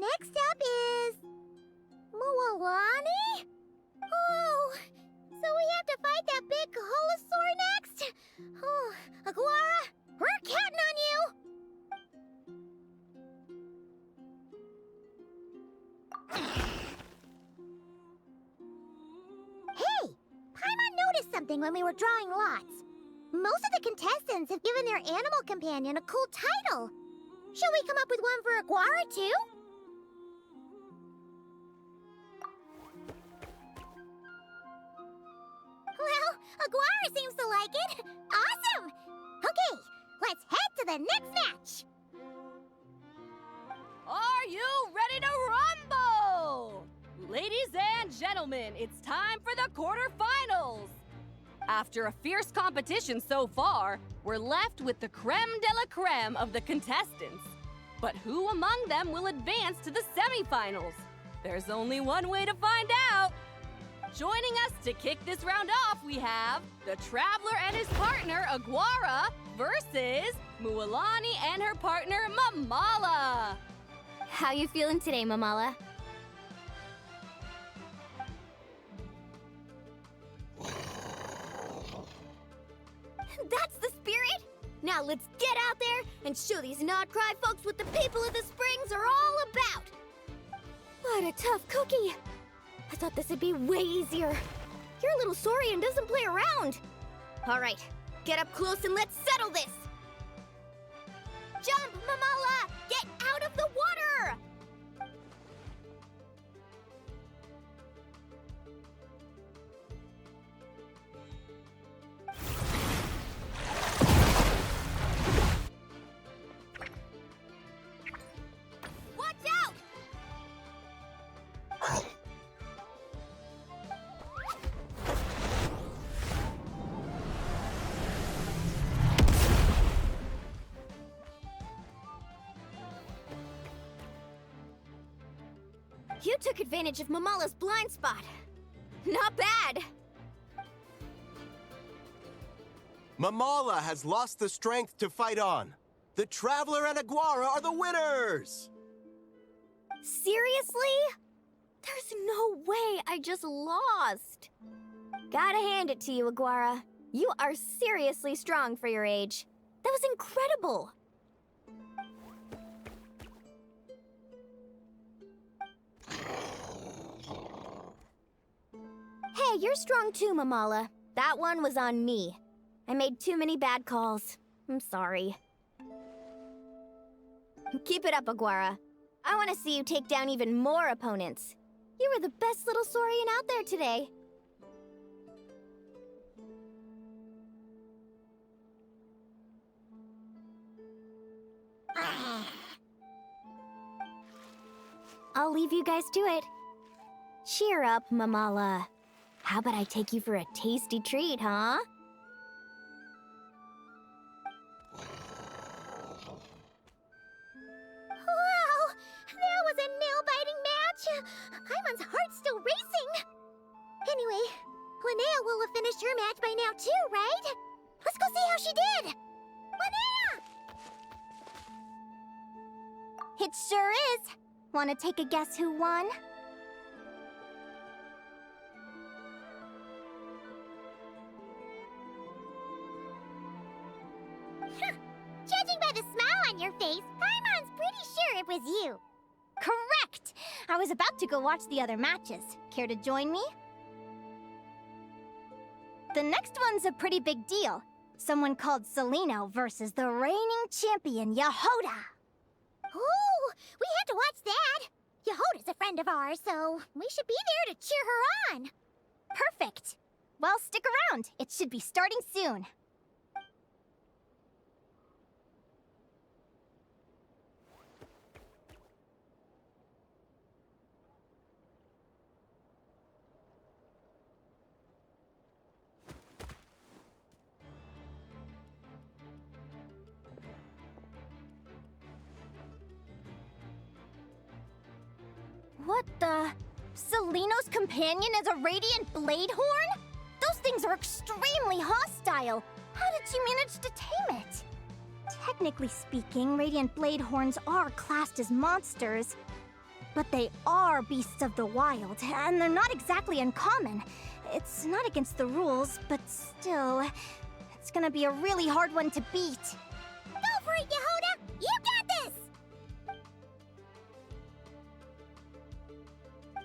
Next up is... Mualani? Oh, so we have to fight that big Holosaur next? Oh, Aguara, we're counting on you! Hey, Paimon noticed something when we were drawing lots. Most of the contestants have given their animal companion a cool title. Should we come up with one for Aguara, too? Well, Aguara seems to like it. Awesome! Okay, let's head to the next match. Are you ready to rumble? Ladies and gentlemen, it's time for the quarterfinals. After a fierce competition so far, we're left with the creme de la creme of the contestants. But who among them will advance to the semifinals? There's only one way to find out. Joining us to kick this round off, we have the Traveler and his partner, Aguara, versus Mualani and her partner, Mamala. How you feeling today, Mamala? That's the spirit! Now let's get out there and show these not-cry folks what the people of the Springs are all about! What a tough cookie! I thought this would be way easier. Your little Saurian doesn't play around. All right, get up close and let's settle this! Jump, Mamala! Get out of the water! Watch out! You took advantage of Mamala's blind spot. Not bad. Mamala has lost the strength to fight on. The Traveler and Aguara are the winners! Seriously? There's no way I just lost. Gotta hand it to you, Aguara. You are seriously strong for your age. That was incredible. Hey, you're strong too, Mamala. That one was on me. I made too many bad calls. I'm sorry. Keep it up, Aguara. I want to see you take down even more opponents. You were the best little Saurian out there today. I'll leave you guys to it. Cheer up, Mamala. How about I take you for a tasty treat, huh? Wow, that was a nail-biting match. Paimon's heart's still racing. Anyway, Linnea will have finished her match by now too, right? Let's go see how she did. Linnea! It sure is. Want to take a guess who won? Judging by the smile on your face, Paimon's pretty sure it was you. Correct! I was about to go watch the other matches. Care to join me? The next one's a pretty big deal. Someone called Celino versus the reigning champion, Yehoda. Ooh, we have to watch that. Yehoda's a friend of ours, so we should be there to cheer her on. Perfect. Well, stick around. It should be starting soon. What the? Celino's companion is a radiant blade horn? Those things are extremely hostile. How did you manage to tame it? Technically speaking, radiant blade horns are classed as monsters. But they are beasts of the wild, and they're not exactly uncommon. It's not against the rules, but still, it's gonna be a really hard one to beat. Go for it, Yehoda! You got this!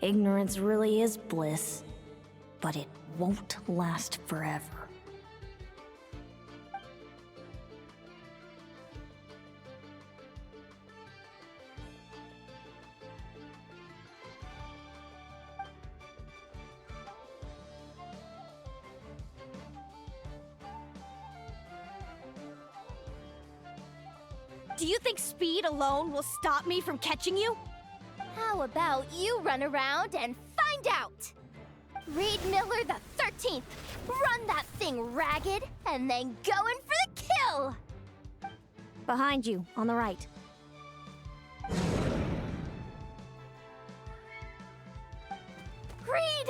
Ignorance really is bliss, but it won't last forever. Do you think speed alone will stop me from catching you? How about you run around and find out? Reed Miller the 13th, run that thing ragged and then go in for the kill! Behind you, on the right. Reed!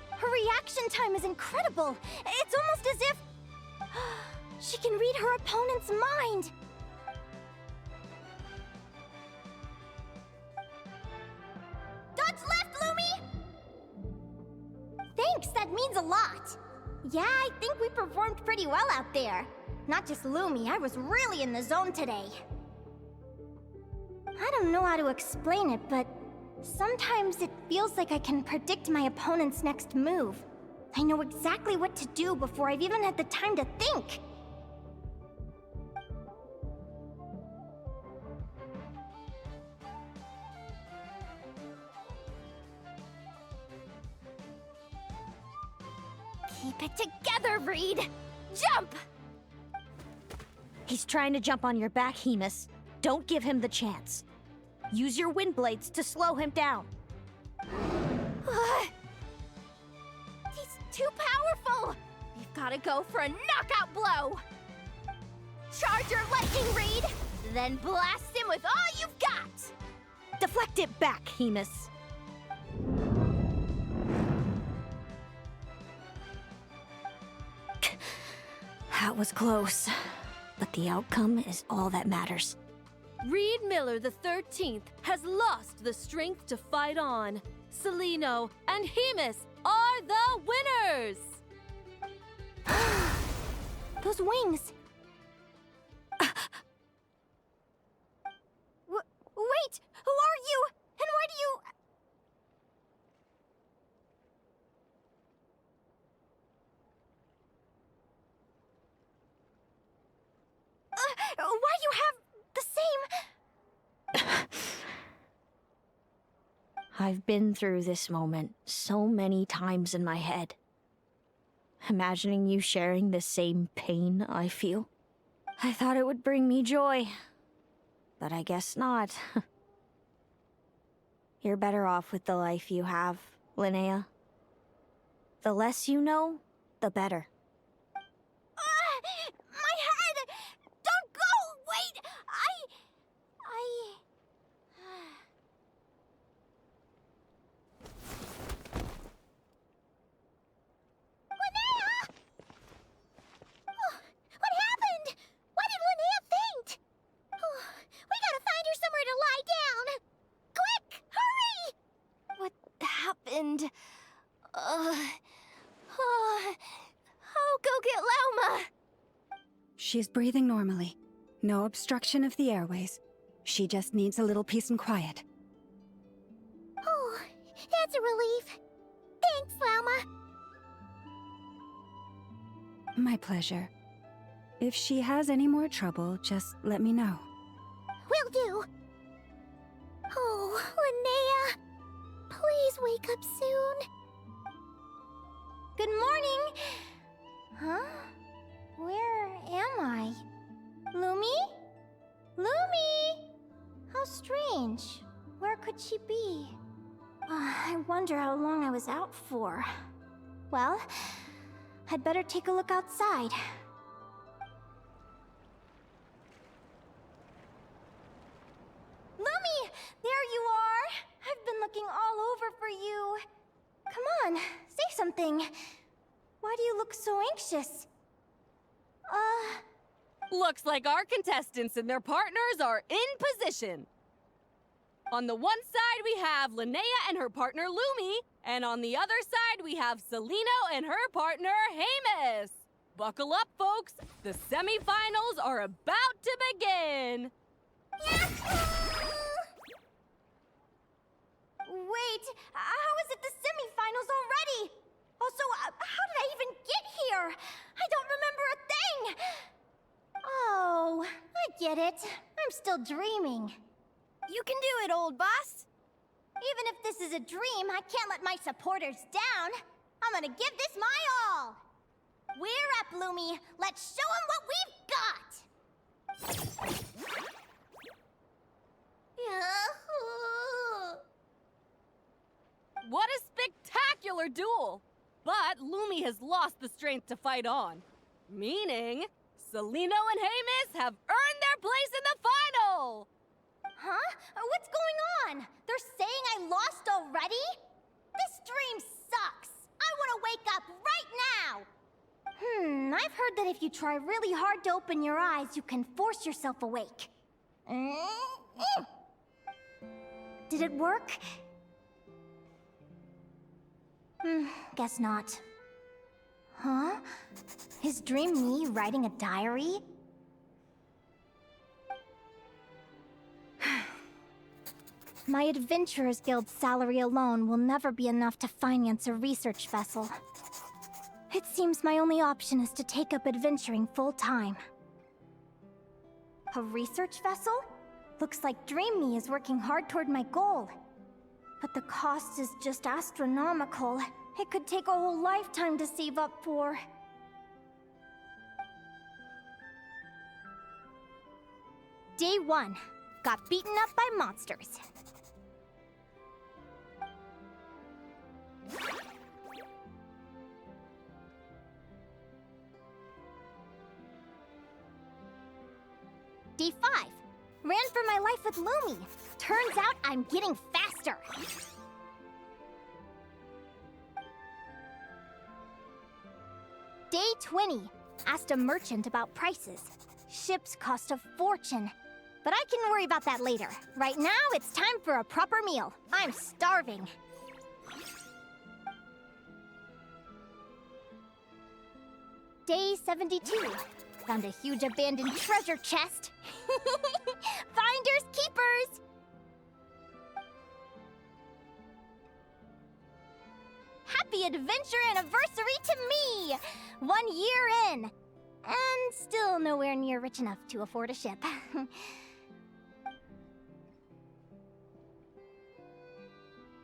Her reaction time is incredible. It's almost as if she can read her opponent's mind. Dodge left, Lumi! Thanks, that means a lot. Yeah, I think we performed pretty well out there. Not just Lumi, I was really in the zone today. I don't know how to explain it, but sometimes it feels like I can predict my opponent's next move. I know exactly what to do before I've even had the time to think. Keep it together, Reed! Jump! He's trying to jump on your back, Hemus. Don't give him the chance. Use your wind blades to slow him down. He's too powerful! We've gotta go for a knockout blow! Charge your lightning, Reed! Then blast him with all you've got! Deflect it back, Hemus. That was close, but the outcome is all that matters. Reed Miller the 13th has lost the strength to fight on. Celino and Hemus are the winners! Those wings! Wait! Who are you? And why do you... why you have the same... I've been through this moment so many times in my head. Imagining you sharing the same pain I feel. I thought it would bring me joy, but I guess not. You're better off with the life you have, Linnea. The less you know, the better. My head! Don't go! Wait! Linnea! Oh, what happened? Why did Linnea faint? Oh, we gotta find her somewhere to lie down! Quick! Hurry! What happened? I'll go get Lauma! She's breathing normally. No obstruction of the airways. She just needs a little peace and quiet. Oh, that's a relief. Thanks, Lauma. My pleasure. If she has any more trouble, just let me know. Will do. Oh, Linnea. Please wake up soon. Good morning! Huh? Where am I? Lumi? Lumi! How strange. Where could she be? I wonder how long I was out for. Well, I'd better take a look outside. Lumi! There you are! I've been looking all over for you. Come on, say something. Why do you look so anxious? Looks like our contestants and their partners are in position. On the one side, we have Linnea and her partner Lumi, and on the other side, we have Celino and her partner Hemus. Buckle up, folks. The semifinals are about to begin. Wait, how is it the semifinals already? Also, how did I even get here? I don't remember a thing! Oh, I get it. I'm still dreaming. You can do it, old boss. Even if this is a dream, I can't let my supporters down. I'm gonna give this my all. We're up, Lumi. Let's show them what we've got. What a spectacular duel! But Lumi has lost the strength to fight on. Meaning, Celino and Hamis have earned their place in the final! Huh? What's going on? They're saying I lost already? This dream sucks! I want to wake up right now! I've heard that if you try really hard to open your eyes, you can force yourself awake. Did it work? Guess not. Huh? Is Dream me writing a diary? My Adventurers Guild salary alone will never be enough to finance a research vessel. It seems my only option is to take up adventuring full-time. A research vessel? Looks like Dream Me is working hard toward my goal. But the cost is just astronomical. It could take a whole lifetime to save up for. Day 1. Got beaten up by monsters. Day 5. Ran for my life with Lumi. Turns out I'm getting faster. Day 20. Asked a merchant about prices. Ships cost a fortune. But I can worry about that later. Right now, it's time for a proper meal. I'm starving. Day 72. Found a huge abandoned treasure chest. Finders keepers! Happy adventure anniversary to me! 1 year in. And still nowhere near rich enough to afford a ship.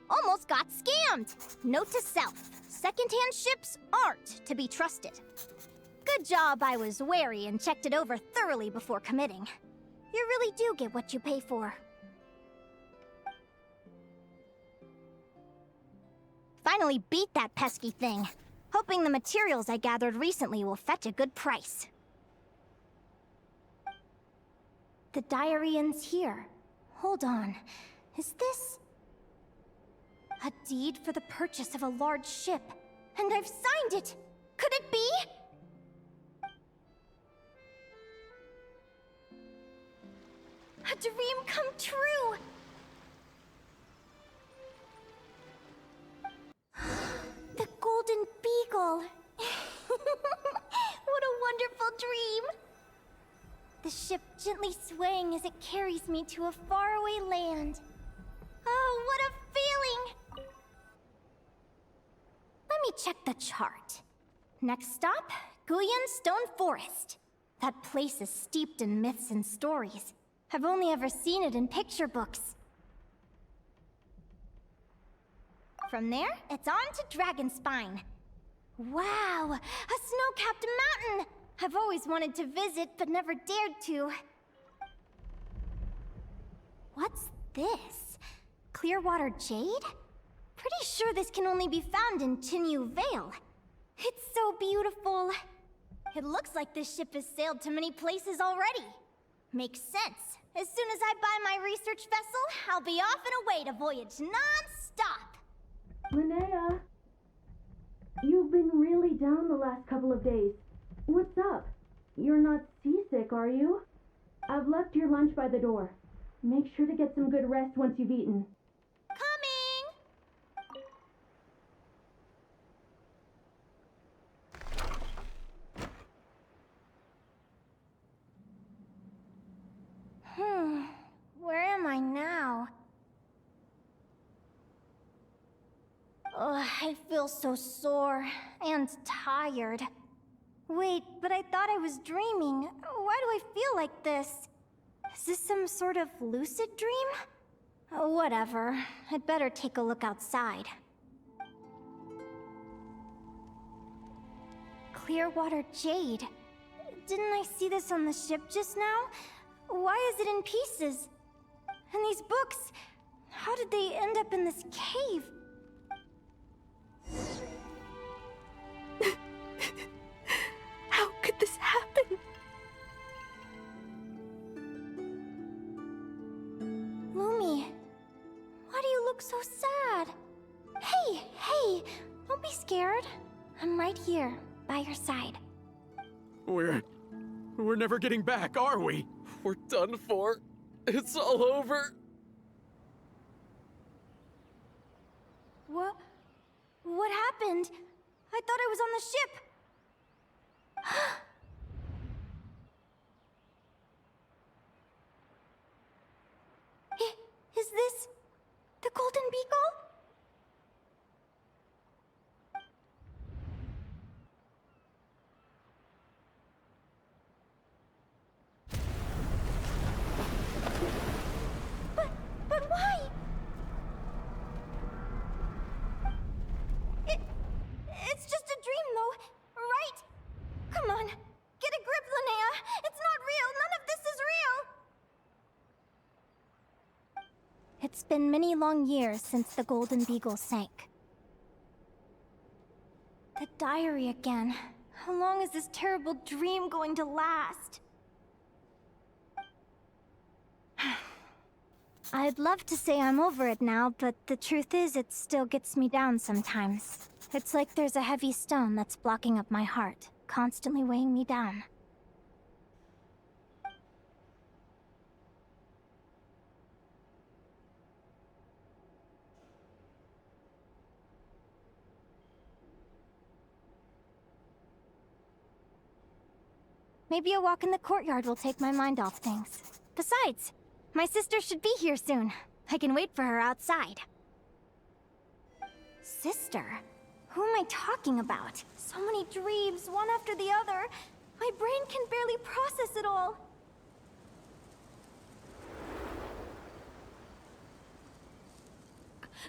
Almost got scammed! Note to self, secondhand ships aren't to be trusted. Good job I was wary and checked it over thoroughly before committing. You really do get what you pay for. Finally beat that pesky thing. Hoping the materials I gathered recently will fetch a good price. The diary ends here. Hold on. Is this... a deed for the purchase of a large ship? And I've signed it! Could it be? A dream come true! The Golden Beagle! What a wonderful dream! The ship gently swaying as it carries me to a faraway land. Oh, what a feeling! Let me check the chart. Next stop, Guyan Stone Forest. That place is steeped in myths and stories. I've only ever seen it in picture books. From there, it's on to Dragonspine. Wow, a snow-capped mountain! I've always wanted to visit, but never dared to. What's this? Clearwater Jade? Pretty sure this can only be found in Chinyu Vale. It's so beautiful. It looks like this ship has sailed to many places already. Makes sense. As soon as I buy my research vessel, I'll be off and away to voyage non-stop. Linnea, you've been really down the last couple of days. What's up? You're not seasick, are you? I've left your lunch by the door. Make sure to get some good rest once you've eaten. Where am I now? Ugh, I feel so sore and tired. Wait, but I thought I was dreaming. Why do I feel like this? Is this some sort of lucid dream? Whatever. I'd better take a look outside. Clearwater Jade. Didn't I see this on the ship just now? Why is it in pieces? And these books, how did they end up in this cave? How could this happen? Lumi, why do you look so sad? Hey, don't be scared. I'm right here, by your side. We're never getting back, are we? We're done for. It's all over. What happened? I thought I was on the ship. Is this the Golden Beagle? But why? It's just a dream, though, right? Come on, get a grip, Linnea. It's not real. None of this is real. It's been many long years since the Golden Beagle sank. The diary again. How long is this terrible dream going to last? I'd love to say I'm over it now, but the truth is it still gets me down sometimes. It's like there's a heavy stone that's blocking up my heart, constantly weighing me down. Maybe a walk in the courtyard will take my mind off things. Besides, my sister should be here soon. I can wait for her outside. Sister? Who am I talking about? So many dreams, one after the other. My brain can barely process it all.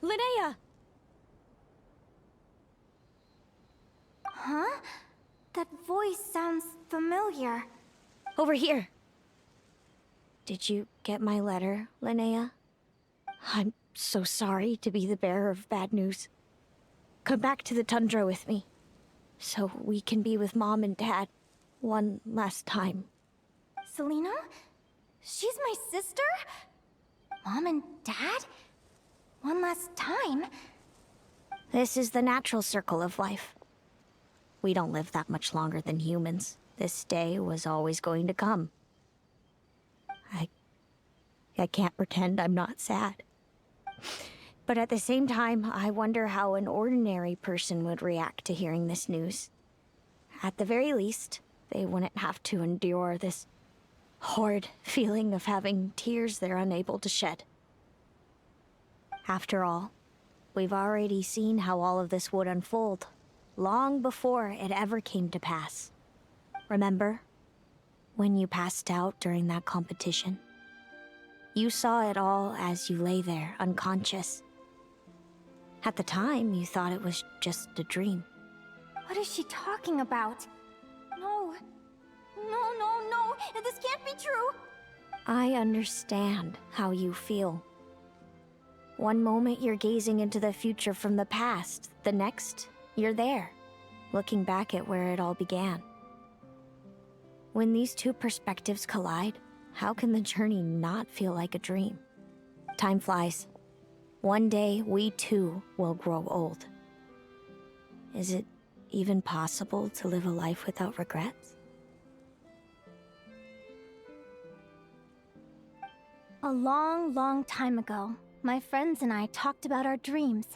Linnea! Huh? That voice sounds familiar. Over here. Did you get my letter, Linnea? I'm so sorry to be the bearer of bad news. Come back to the tundra with me, so we can be with Mom and Dad one last time. Selena? She's my sister? Mom and Dad? One last time? This is the natural circle of life. We don't live that much longer than humans. This day was always going to come. I can't pretend I'm not sad. But at the same time, I wonder how an ordinary person would react to hearing this news. At the very least, they wouldn't have to endure this horrid feeling of having tears they're unable to shed. After all, we've already seen how all of this would unfold, long before it ever came to pass. Remember, when you passed out during that competition? You saw it all as you lay there, unconscious. At the time, you thought it was just a dream. What is she talking about? No. This can't be true. I understand how you feel. One moment you're gazing into the future from the past. The next, you're there, looking back at where it all began. When these two perspectives collide, how can the journey not feel like a dream? Time flies. One day, we too will grow old. Is it even possible to live a life without regrets? A long time ago, my friends and I talked about our dreams.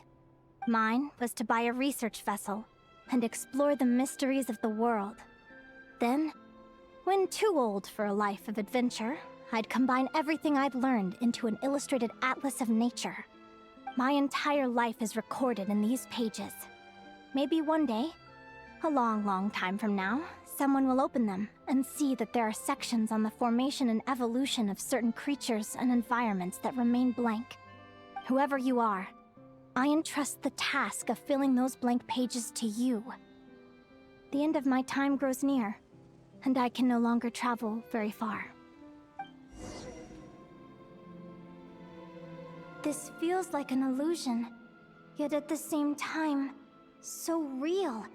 Mine was to buy a research vessel and explore the mysteries of the world. Then, when too old for a life of adventure, I'd combine everything I'd learned into an illustrated atlas of nature. My entire life is recorded in these pages. Maybe one day, a long time from now, someone will open them and see that there are sections on the formation and evolution of certain creatures and environments that remain blank. Whoever you are, I entrust the task of filling those blank pages to you. The end of my time grows near. and I can no longer travel very far. This feels like an illusion, yet at the same time, so real.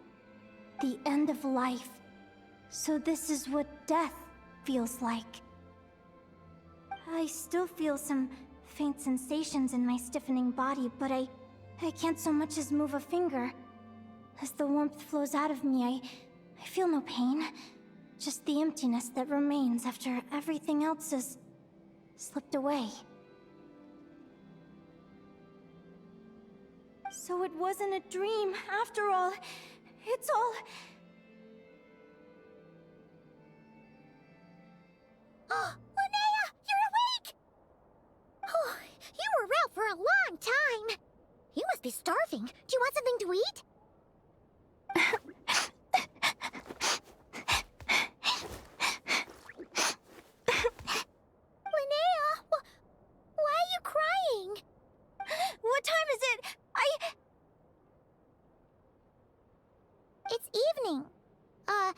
The end of life. So this is what death feels like. I still feel some faint sensations in my stiffening body, but I can't so much as move a finger. As the warmth flows out of me, I feel no pain. Just the emptiness that remains after everything else has slipped away. So it wasn't a dream, after all. It's all... Oh, Linnea, you're awake! Oh, you were out for a long time. You must be starving. Do you want something to eat? Linnea, why are you crying? What time is it? It's evening. And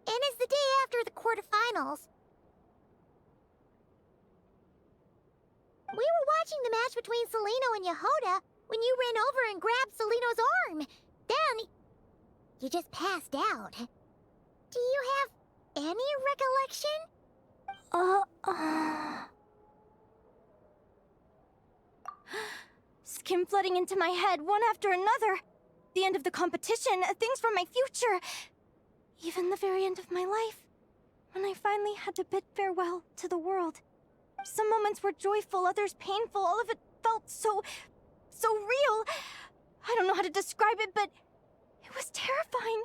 it's the day after the quarterfinals. We were watching the match between Celino and Yehoda when you ran over and grabbed Celino's arm. Then, you just passed out. Do you have any recollection? Skim flooding into my head, one after another. The end of the competition, things from my future. Even the very end of my life. When I finally had to bid farewell to the world. Some moments were joyful, others painful. All of it felt so real. I don't know how to describe it, but it was terrifying.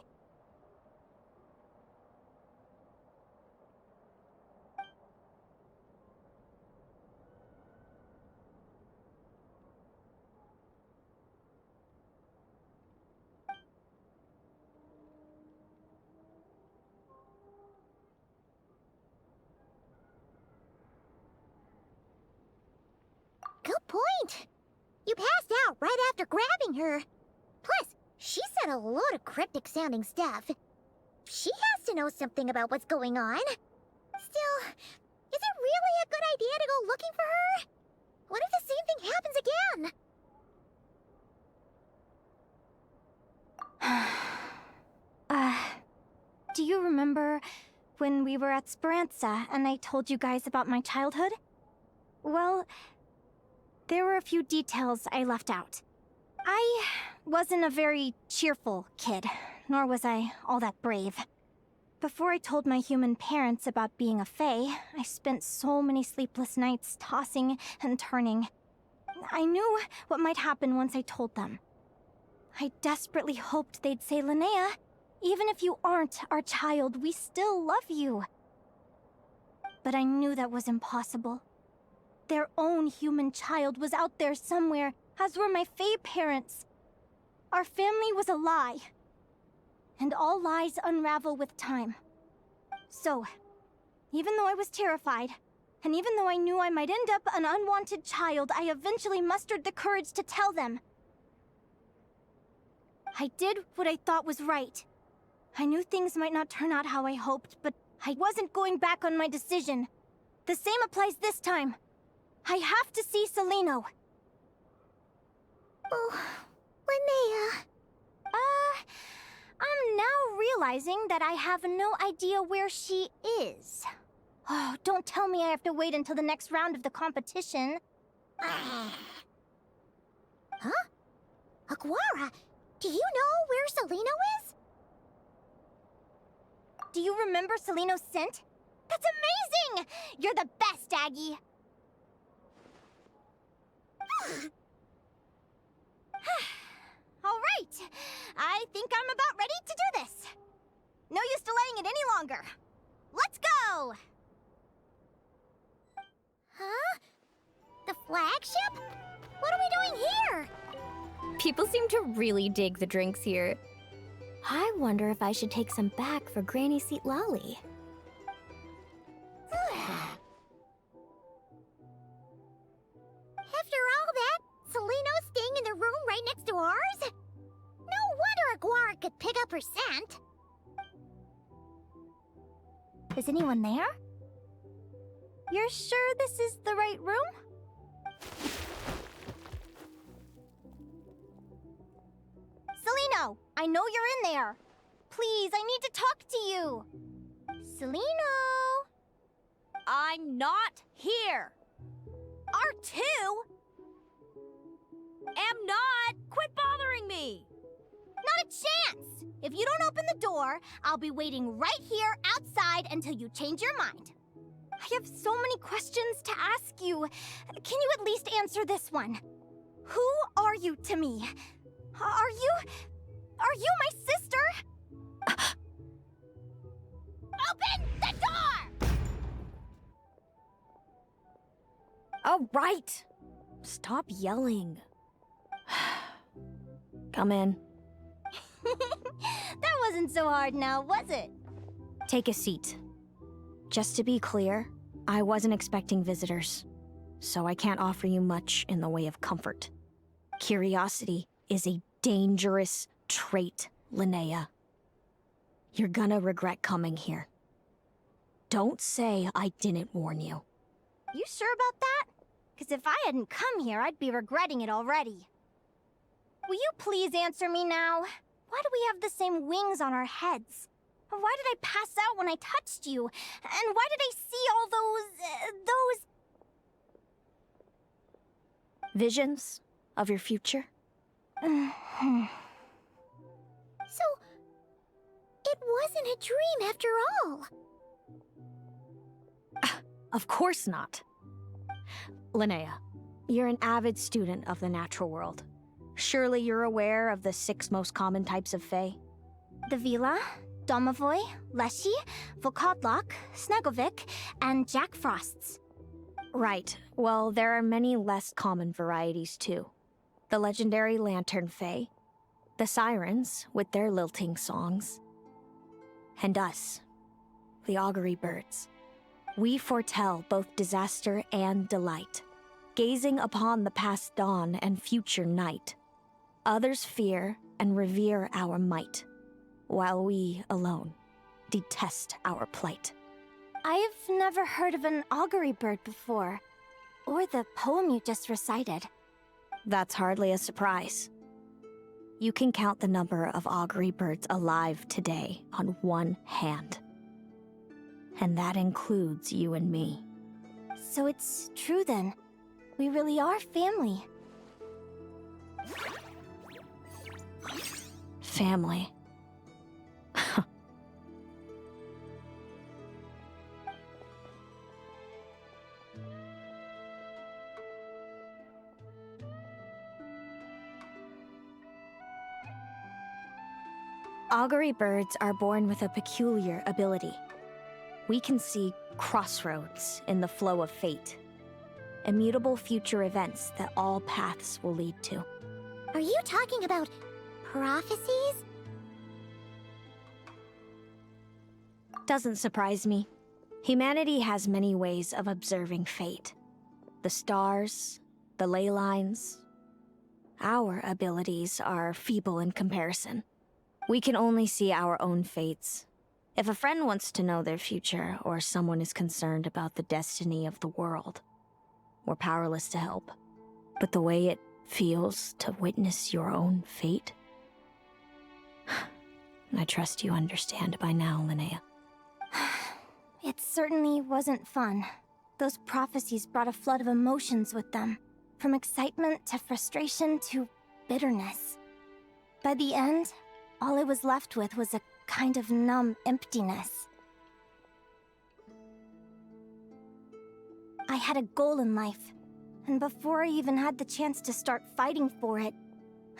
Good point. You passed out right after grabbing her. Plus, she said a load of cryptic-sounding stuff. She has to know something about what's going on. Still, is it really a good idea to go looking for her? What if the same thing happens again? Do you remember when we were at Speranza and I told you guys about my childhood? Well, there were a few details I left out. I wasn't a very cheerful kid, nor was I all that brave. Before I told my human parents about being a fae, I spent so many sleepless nights tossing and turning. I knew what might happen once I told them. I desperately hoped they'd say, Linnea, even if you aren't our child, we still love you. But I knew that was impossible. Their own human child was out there somewhere, as were my fae parents. Our family was a lie. And all lies unravel with time. So, even though I was terrified, and even though I knew I might end up an unwanted child, I eventually mustered the courage to tell them. I did what I thought was right. I knew things might not turn out how I hoped, but I wasn't going back on my decision. The same applies this time. I have to see Celino. Oh, Linnea. I'm now realizing that I have no idea where she is. Oh, don't tell me I have to wait until the next round of the competition. Huh? Aguara, do you know where Celino is? Do you remember Celino's scent? That's amazing! You're the best, Aggie! All right, I think I'm about ready to do this. No use delaying it any longer. Let's go! Huh? The flagship? What are we doing here? People seem to really dig the drinks here. I wonder if I should take some back for Granny Seat Lolly. After all that, Celino's staying in the room right next to ours? No wonder Aguara could pick up her scent. Is anyone there? You're sure this is the right room? Celino, I know you're in there. Please, I need to talk to you. Celino? I'm not here. R2? Am not. Quit bothering me. Not a chance! If you don't open the door, I'll be waiting right here outside until you change your mind. I have so many questions to ask you. Can you at least answer this one? Who are you to me? Are you my sister? Open the door! All right. Stop yelling. Come in. That wasn't so hard now, was it? Take a seat. Just to be clear, I wasn't expecting visitors, so I can't offer you much in the way of comfort. Curiosity is a dangerous trait, Linnea. You're gonna regret coming here. Don't say I didn't warn you. You sure about that? Because if I hadn't come here, I'd be regretting it already. Will you please answer me now? Why do we have the same wings on our heads? Why did I pass out when I touched you? And why did I see all those... Visions of your future? So, it wasn't a dream after all. Of course not. Linnea, you're an avid student of the natural world. Surely you're aware of the 6 most common types of Fae? The Vila, Domovoy, Leshy, Volkodlok, Snegovic, and Jack Frosts. Right. Well, there are many less common varieties too. The legendary Lantern Fae, the Sirens with their lilting songs, and us, the Augury Birds. We foretell both disaster and delight, gazing upon the past dawn and future night. Others fear and revere our might, while we alone detest our plight. I've never heard of an augury bird before, or the poem you just recited. That's hardly a surprise. You can count the number of augury birds alive today on one hand. And that includes you and me. So it's true then. We really are family. Family. Augury birds are born with a peculiar ability. We can see crossroads in the flow of fate. Immutable future events that all paths will lead to. Are you talking about prophecies? Doesn't surprise me. Humanity has many ways of observing fate. The stars, the ley lines. Our abilities are feeble in comparison. We can only see our own fates. If a friend wants to know their future, or someone is concerned about the destiny of the world, we're powerless to help. But the way it feels to witness your own fate, I trust you understand by now, Linnea. It certainly wasn't fun. Those prophecies brought a flood of emotions with them, from excitement to frustration to bitterness. By the end, all I was left with was a kind of numb emptiness. I had a goal in life, and before I even had the chance to start fighting for it,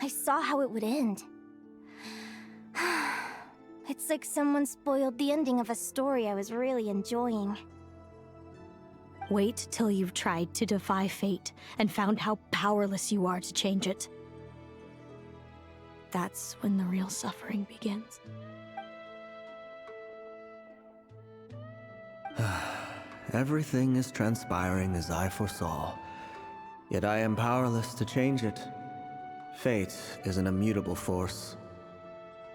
I saw how it would end. It's like someone spoiled the ending of a story I was really enjoying. Wait till you've tried to defy fate and found how powerless you are to change it. That's when the real suffering begins. Everything is transpiring as I foresaw, yet I am powerless to change it. Fate is an immutable force.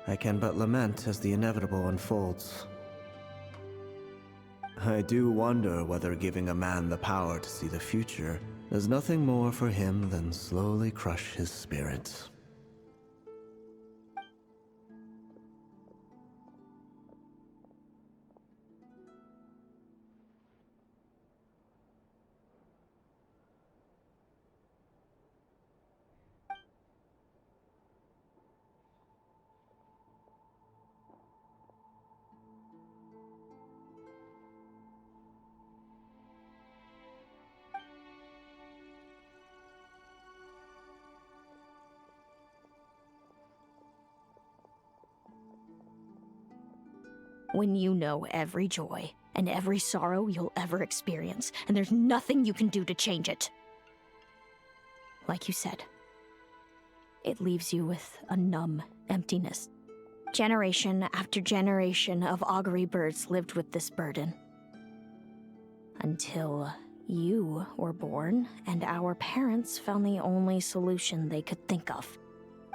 I can but lament as the inevitable unfolds. I do wonder whether giving a man the power to see the future does nothing more for him than slowly crush his spirit. When you know every joy and every sorrow you'll ever experience, and there's nothing you can do to change it. Like you said, it leaves you with a numb emptiness. Generation after generation of augury birds lived with this burden. Until you were born, and our parents found the only solution they could think of.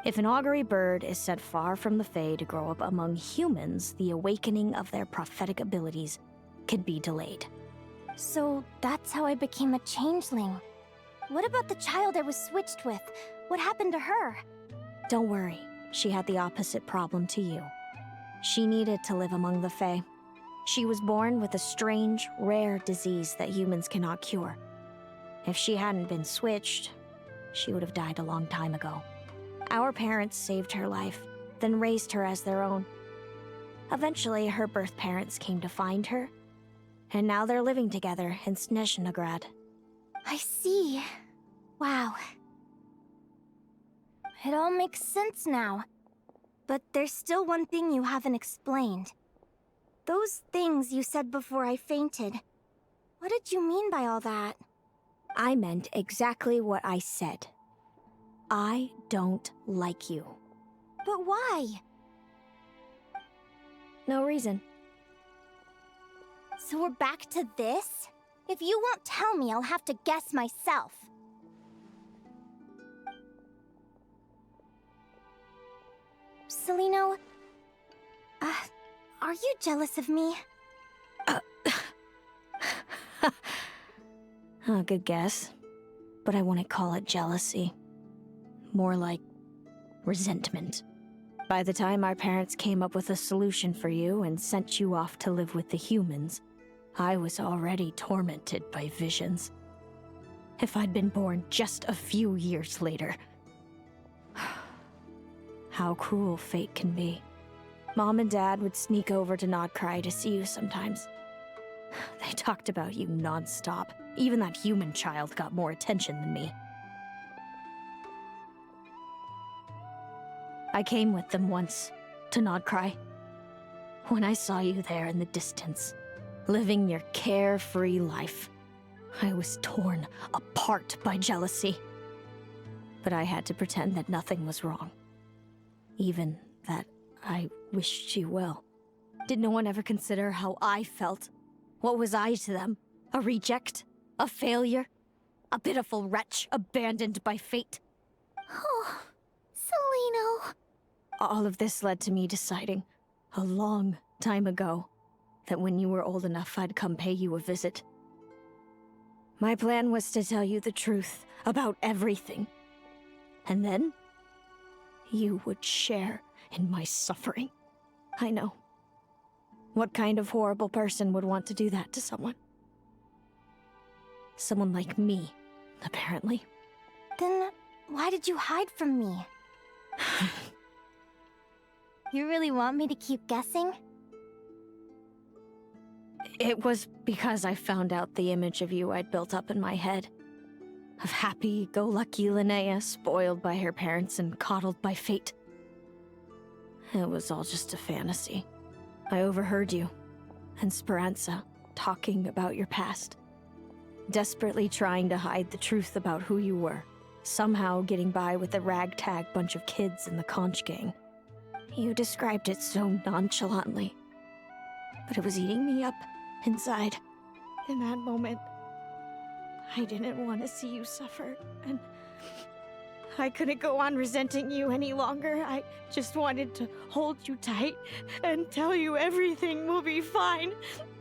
If an augury bird is set far from the Fae to grow up among humans, the awakening of their prophetic abilities can be delayed. So that's how I became a changeling. What about the child I was switched with? What happened to her? Don't worry, she had the opposite problem to you. She needed to live among the Fae. She was born with a strange, rare disease that humans cannot cure. If she hadn't been switched, she would have died a long time ago. Our parents saved her life, then raised her as their own. Eventually, her birth parents came to find her, and now they're living together in Snezhnegrad. I see. Wow. It all makes sense now. But there's still one thing you haven't explained. Those things you said before I fainted. What did you mean by all that? I meant exactly what I said. I don't like you. But why? No reason. So we're back to this? If you won't tell me, I'll have to guess myself. Celino, are you jealous of me? Good guess. But I wouldn't call it jealousy. More like resentment. By the time our parents came up with a solution for you and sent you off to live with the humans, I was already tormented by visions. If I'd been born just a few years later. How cruel fate can be. Mom and Dad would sneak over to Nodcry to see you sometimes. They talked about you non-stop. Even that human child got more attention than me. I came with them once, to Nodcry. When I saw you there in the distance, living your carefree life, I was torn apart by jealousy. But I had to pretend that nothing was wrong. Even that I wished you well. Did no one ever consider how I felt? What was I to them? A reject? A failure? A pitiful wretch abandoned by fate? Oh, Celino. All of this led to me deciding, a long time ago, that when you were old enough, I'd come pay you a visit. My plan was to tell you the truth about everything. And then, you would share in my suffering. I know. What kind of horrible person would want to do that to someone? Someone like me, apparently. Then, why did you hide from me? You really want me to keep guessing? It was because I found out the image of you I'd built up in my head. Of happy-go-lucky Linnea, spoiled by her parents and coddled by fate. It was all just a fantasy. I overheard you, and Speranza, talking about your past. Desperately trying to hide the truth about who you were. Somehow getting by with a ragtag bunch of kids in the conch gang. You described it so nonchalantly. But it was eating me up, inside. In that moment, I didn't want to see you suffer, and I couldn't go on resenting you any longer. I just wanted to hold you tight and tell you everything will be fine.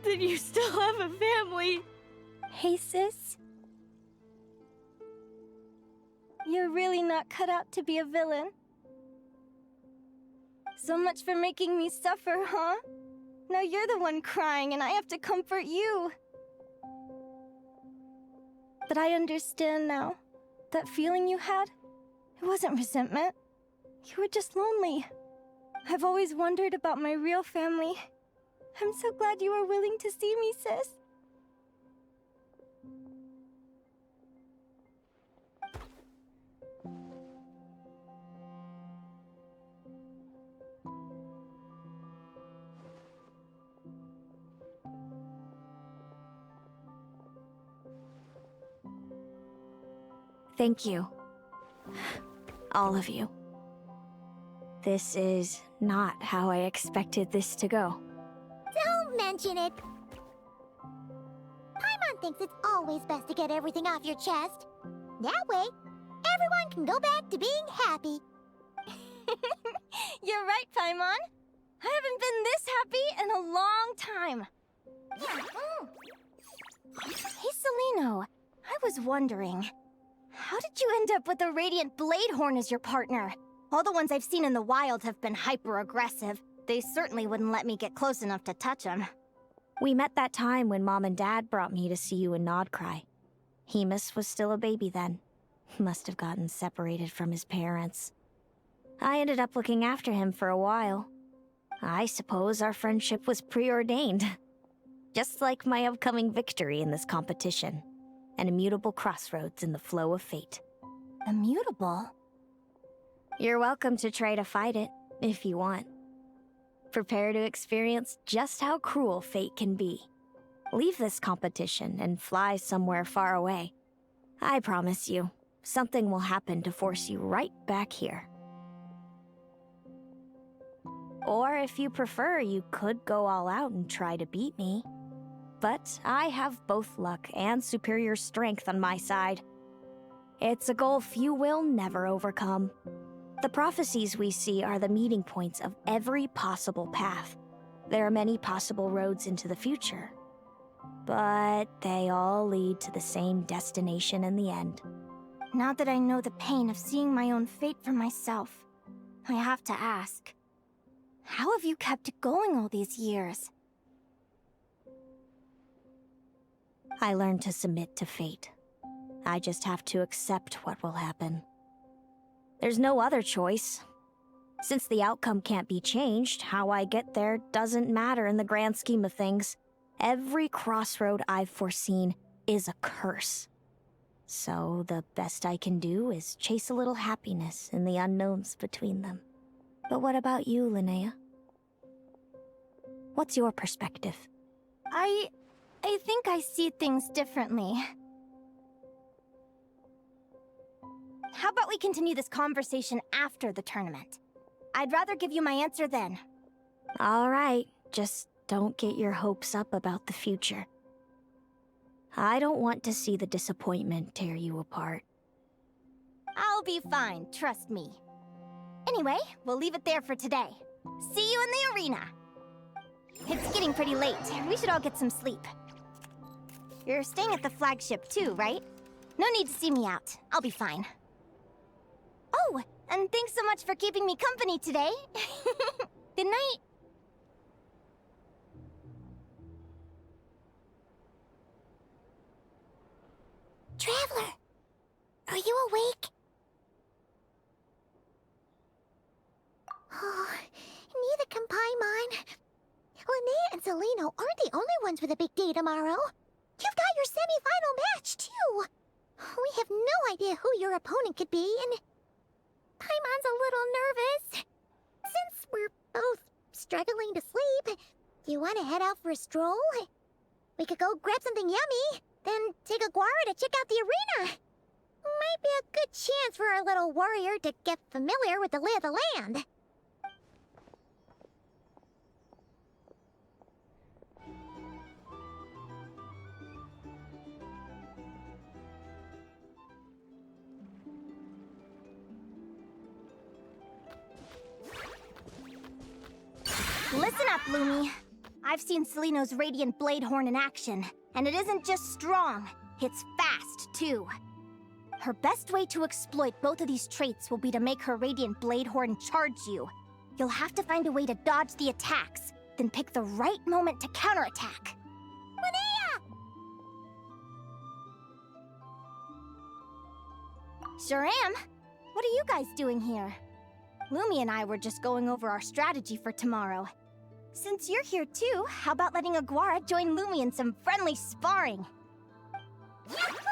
that you still have a family. Hey, sis. You're really not cut out to be a villain. So much for making me suffer, huh? Now you're the one crying and I have to comfort you. But I understand now. That feeling you had, it wasn't resentment. You were just lonely. I've always wondered about my real family. I'm so glad you were willing to see me, sis. Thank you. All of you. This is not how I expected this to go. Don't mention it. Paimon thinks it's always best to get everything off your chest. That way, everyone can go back to being happy. You're right, Paimon. I haven't been this happy in a long time. Hey, Celino. I was wondering, how did you end up with a Radiant Bladehorn as your partner? All the ones I've seen in the wild have been hyper-aggressive. They certainly wouldn't let me get close enough to touch them. We met that time when Mom and Dad brought me to see you in Nodcry. Hemus was still a baby then. Must have gotten separated from his parents. I ended up looking after him for a while. I suppose our friendship was preordained. Just like my upcoming victory in this competition. An immutable crossroads in the flow of fate. Immutable? You're welcome to try to fight it, if you want. Prepare to experience just how cruel fate can be. Leave this competition and fly somewhere far away. I promise you, something will happen to force you right back here. Or if you prefer, you could go all out and try to beat me. But I have both luck and superior strength on my side. It's a goal few will never overcome. The prophecies we see are the meeting points of every possible path. There are many possible roads into the future. But they all lead to the same destination in the end. Now that I know the pain of seeing my own fate for myself, I have to ask, how have you kept it going all these years? I learned to submit to fate. I just have to accept what will happen. There's no other choice. Since the outcome can't be changed, how I get there doesn't matter in the grand scheme of things. Every crossroad I've foreseen is a curse. So the best I can do is chase a little happiness in the unknowns between them. But what about you, Linnea? What's your perspective? I think I see things differently. How about we continue this conversation after the tournament? I'd rather give you my answer then. All right, just don't get your hopes up about the future. I don't want to see the disappointment tear you apart. I'll be fine, trust me. Anyway, we'll leave it there for today. See you in the arena! It's getting pretty late. We should all get some sleep. You're staying at the flagship too, right? No need to see me out. I'll be fine. Oh, and thanks so much for keeping me company today. Good night. Traveler, are you awake? Oh, neither can Paimon. Linnea and Celino aren't the only ones with a big day tomorrow. You've got your semi-final match, too. We have no idea who your opponent could be, and Paimon's a little nervous. Since we're both struggling to sleep, you want to head out for a stroll? We could go grab something yummy, then take a guara to check out the arena. Might be a good chance for our little warrior to get familiar with the lay of the land. Listen up, Lumi. I've seen Seleno's Radiant Blade Horn in action, and it isn't just strong, it's fast, too. Her best way to exploit both of these traits will be to make her Radiant Blade Horn charge you. You'll have to find a way to dodge the attacks, then pick the right moment to counterattack. Linnea! Sure am. What are you guys doing here? Lumi and I were just going over our strategy for tomorrow. Since you're here too, how about letting Aguara join Lumi in some friendly sparring? Yahoo!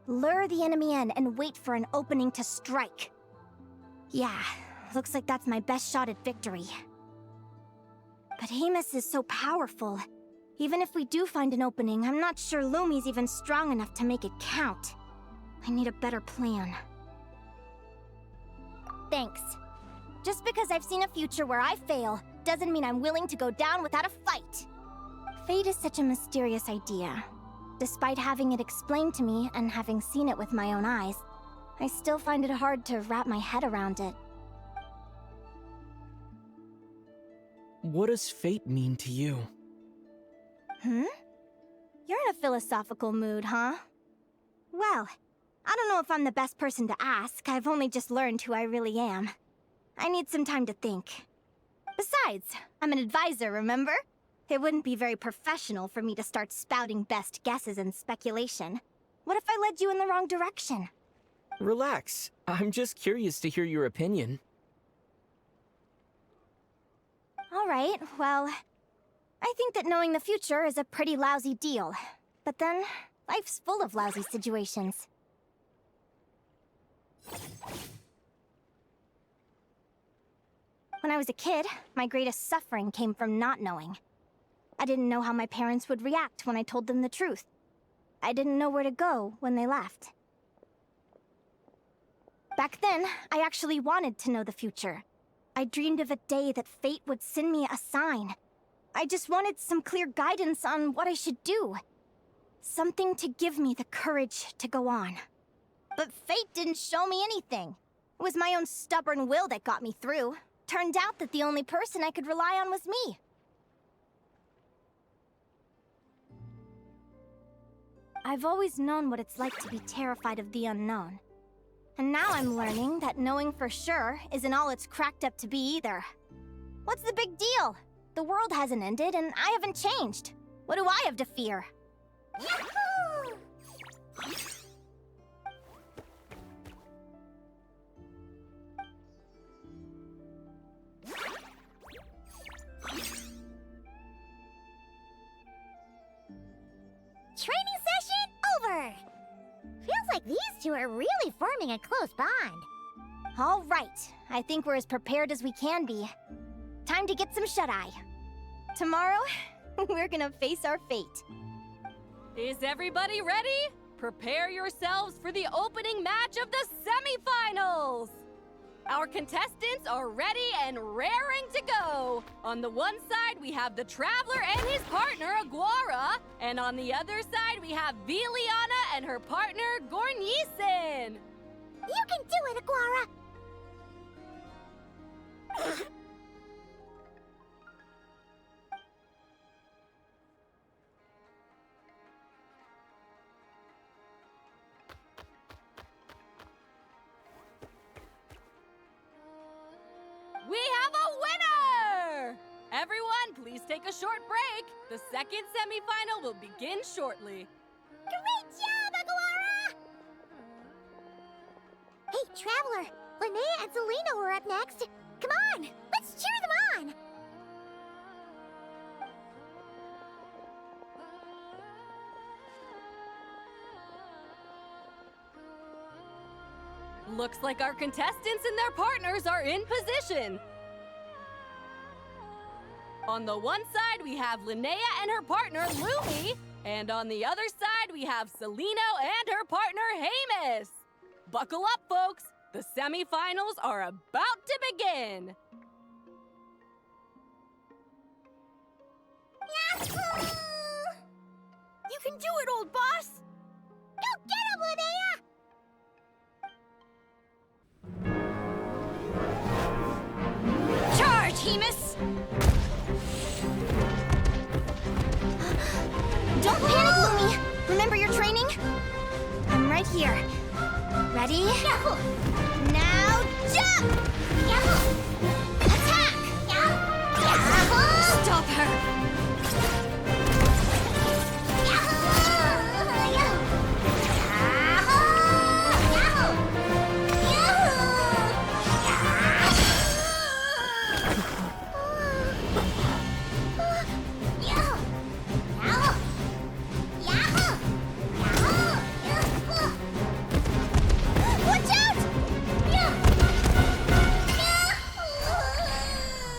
Lure the enemy in and wait for an opening to strike. Yeah, looks like that's my best shot at victory. But Amos is so powerful. Even if we do find an opening, I'm not sure Lumi's even strong enough to make it count. I need a better plan. Thanks. Just because I've seen a future where I fail, doesn't mean I'm willing to go down without a fight. Fate is such a mysterious idea. Despite having it explained to me and having seen it with my own eyes, I still find it hard to wrap my head around it. What does fate mean to you? You're in a philosophical mood, huh? Well, I don't know if I'm the best person to ask. I've only just learned who I really am. I need some time to think. Besides, I'm an advisor, remember? It wouldn't be very professional for me to start spouting best guesses and speculation. What if I led you in the wrong direction? Relax. I'm just curious to hear your opinion. All right, well, I think that knowing the future is a pretty lousy deal. But then, life's full of lousy situations. When I was a kid, my greatest suffering came from not knowing. I didn't know how my parents would react when I told them the truth. I didn't know where to go when they left. Back then, I actually wanted to know the future. I dreamed of a day that fate would send me a sign. I just wanted some clear guidance on what I should do. Something to give me the courage to go on. But fate didn't show me anything. It was my own stubborn will that got me through. Turned out that the only person I could rely on was me. I've always known what it's like to be terrified of the unknown. And now I'm learning that knowing for sure isn't all it's cracked up to be either. What's the big deal? The world hasn't ended and I haven't changed. What do I have to fear? Yahoo! Training session over! Feels like these two are really forming a close bond. All right, I think we're as prepared as we can be. Time to get some shut-eye. Tomorrow, we're gonna face our fate. Is everybody ready? Prepare yourselves for the opening match of the semifinals! Our contestants are ready and raring to go. On the one side, we have the Traveler and his partner, Aguara. And on the other side, we have Viliana and her partner, Gornyisen. You can do it, Aguara! We have a winner! Everyone, please take a short break. The second semifinal will begin shortly. Great job, Aguara! Hey, Traveler, Linnea and Selena are up next. Come on, let's cheer them on! Looks like our contestants and their partners are in position. On the one side, we have Linnea and her partner, Lumi. And on the other side, we have Seleno and her partner, Amos. Buckle up, folks. The semifinals are about to begin. Yahoo! You can do it, old boss! Go get him, Linnea! Hemus! Don't panic, Lumi! Remember your training? I'm right here. Ready? Now jump! Attack! Stop her!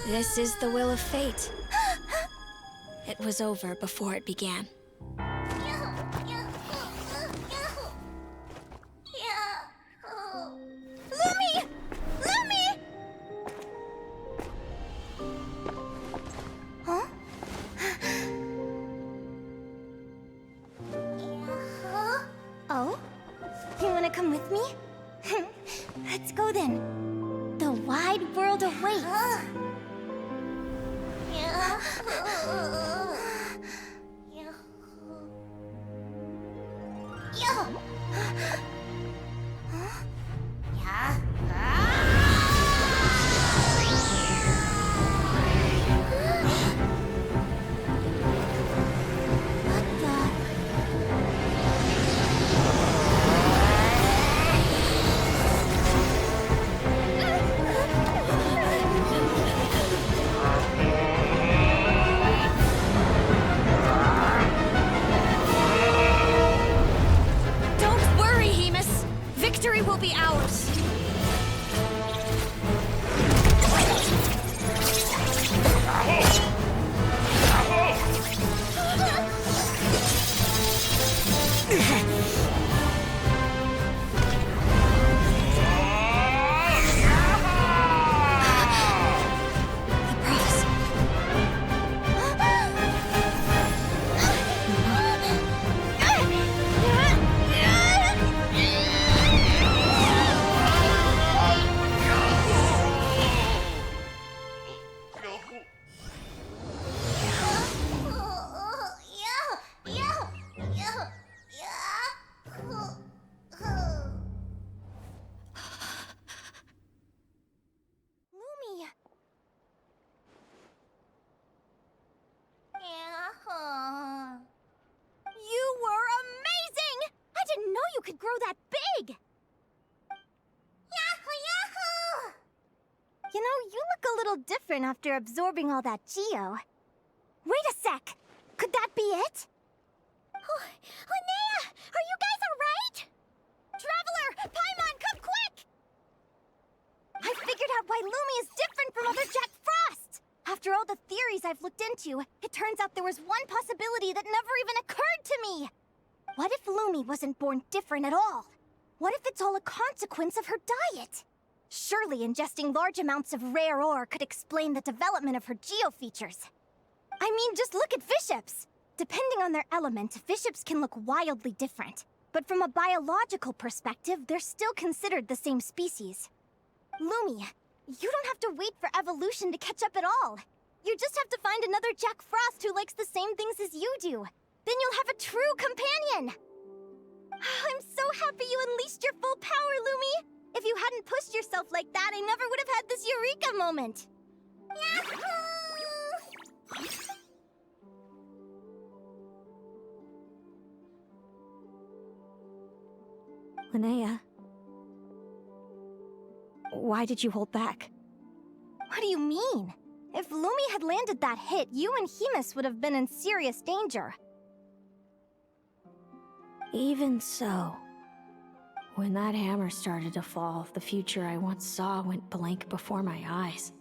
This is the will of fate. It was over before it began. Lumi! Lumi! Huh? Oh? You wanna come with me? Let's go then. The wide world awaits. Victory will be ours! Different after absorbing all that geo. Wait a sec! Could that be it? Linnea! Are you guys alright? Traveler! Paimon, come quick! I figured out why Lumi is different from other Jack Frosts! After all the theories I've looked into, it turns out there was one possibility that never even occurred to me! What if Lumi wasn't born different at all? What if it's all a consequence of her diet? Surely ingesting large amounts of rare ore could explain the development of her geo-features. I mean, just look at fiships! Depending on their element, fiships can look wildly different. But from a biological perspective, they're still considered the same species. Lumi, you don't have to wait for evolution to catch up at all. You just have to find another Jack Frost who likes the same things as you do. Then you'll have a true companion! I'm so happy you unleashed your full power, Lumi! If you hadn't pushed yourself like that, I never would have had this eureka moment! Yahoo! Linnea, why did you hold back? What do you mean? If Lumi had landed that hit, you and Hemus would have been in serious danger. Even so, when that hammer started to fall, the future I once saw went blank before my eyes.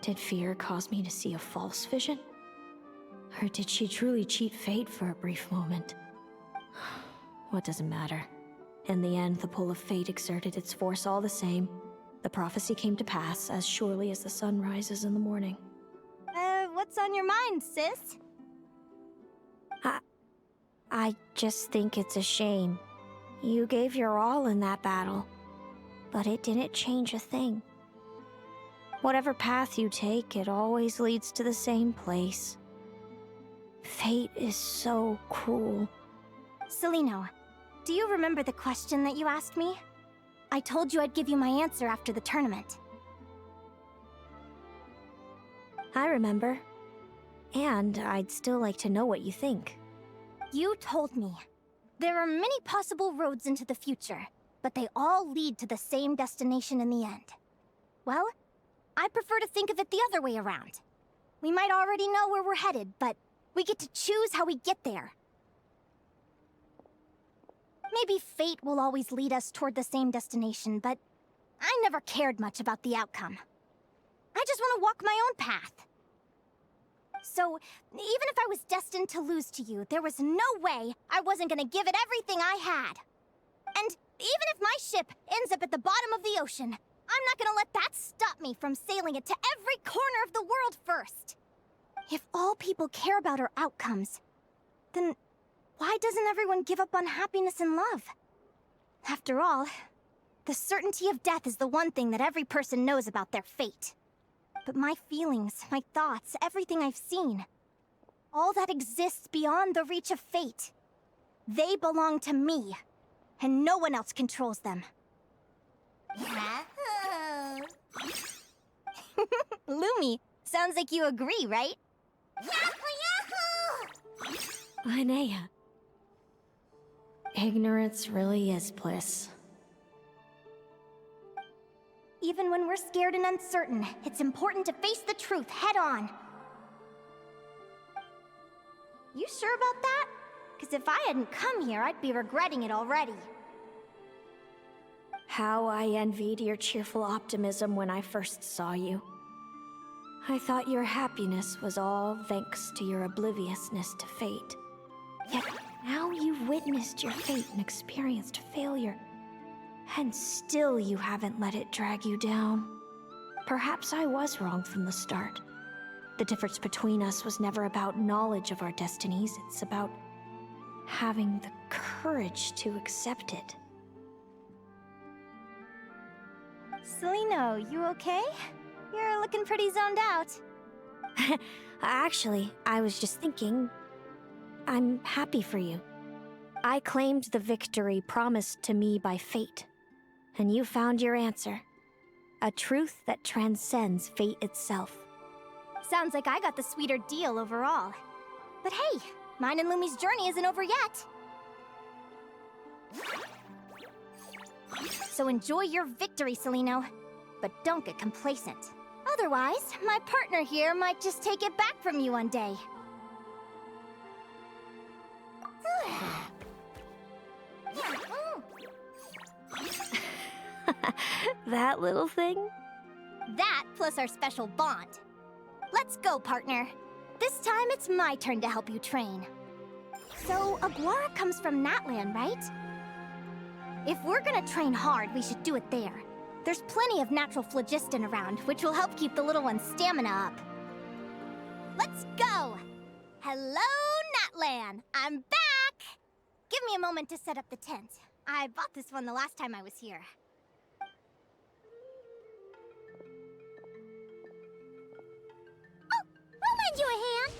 Did fear cause me to see a false vision? Or did she truly cheat fate for a brief moment? What does it matter? In the end, the pull of fate exerted its force all the same. The prophecy came to pass as surely as the sun rises in the morning. What's on your mind, sis? I just think it's a shame. You gave your all in that battle, but it didn't change a thing. Whatever path you take, it always leads to the same place. Fate is so cruel. Celino, do you remember the question that you asked me? I told you I'd give you my answer after the tournament. I remember. And I'd still like to know what you think. You told me. There are many possible roads into the future, but they all lead to the same destination in the end. Well, I prefer to think of it the other way around. We might already know where we're headed, but we get to choose how we get there. Maybe fate will always lead us toward the same destination, but I never cared much about the outcome. I just want to walk my own path. So, even if I was destined to lose to you, there was no way I wasn't gonna give it everything I had. And even if my ship ends up at the bottom of the ocean, I'm not gonna let that stop me from sailing it to every corner of the world first. If all people care about are outcomes, then why doesn't everyone give up on happiness and love? After all, the certainty of death is the one thing that every person knows about their fate. But my feelings, my thoughts, everything I've seen, all that exists beyond the reach of fate, they belong to me, and no one else controls them. Lumi, sounds like you agree, right? Linnea. Ignorance really is bliss. Even when we're scared and uncertain, it's important to face the truth head on. You sure about that? Because if I hadn't come here, I'd be regretting it already. How I envied your cheerful optimism when I first saw you. I thought your happiness was all thanks to your obliviousness to fate. Yet now you've witnessed your fate and experienced failure. And still you haven't let it drag you down. Perhaps I was wrong from the start. The difference between us was never about knowledge of our destinies. It's about having the courage to accept it. Celino, you okay? You're looking pretty zoned out. Actually, I was just thinking, I'm happy for you. I claimed the victory promised to me by fate. And you found your answer. A truth that transcends fate itself. Sounds like I got the sweeter deal overall. But hey, mine and Lumi's journey isn't over yet. So enjoy your victory, Celino. But don't get complacent. Otherwise, my partner here might just take it back from you one day. That little thing? That plus our special bond. Let's go, partner. This time it's my turn to help you train. So, Aguara comes from Natlan, right? If we're gonna train hard, we should do it there. There's plenty of natural phlogiston around, which will help keep the little one's stamina up. Let's go! Hello, Natlan! I'm back! Give me a moment to set up the tent. I bought this one the last time I was here. I'll lend you a hand.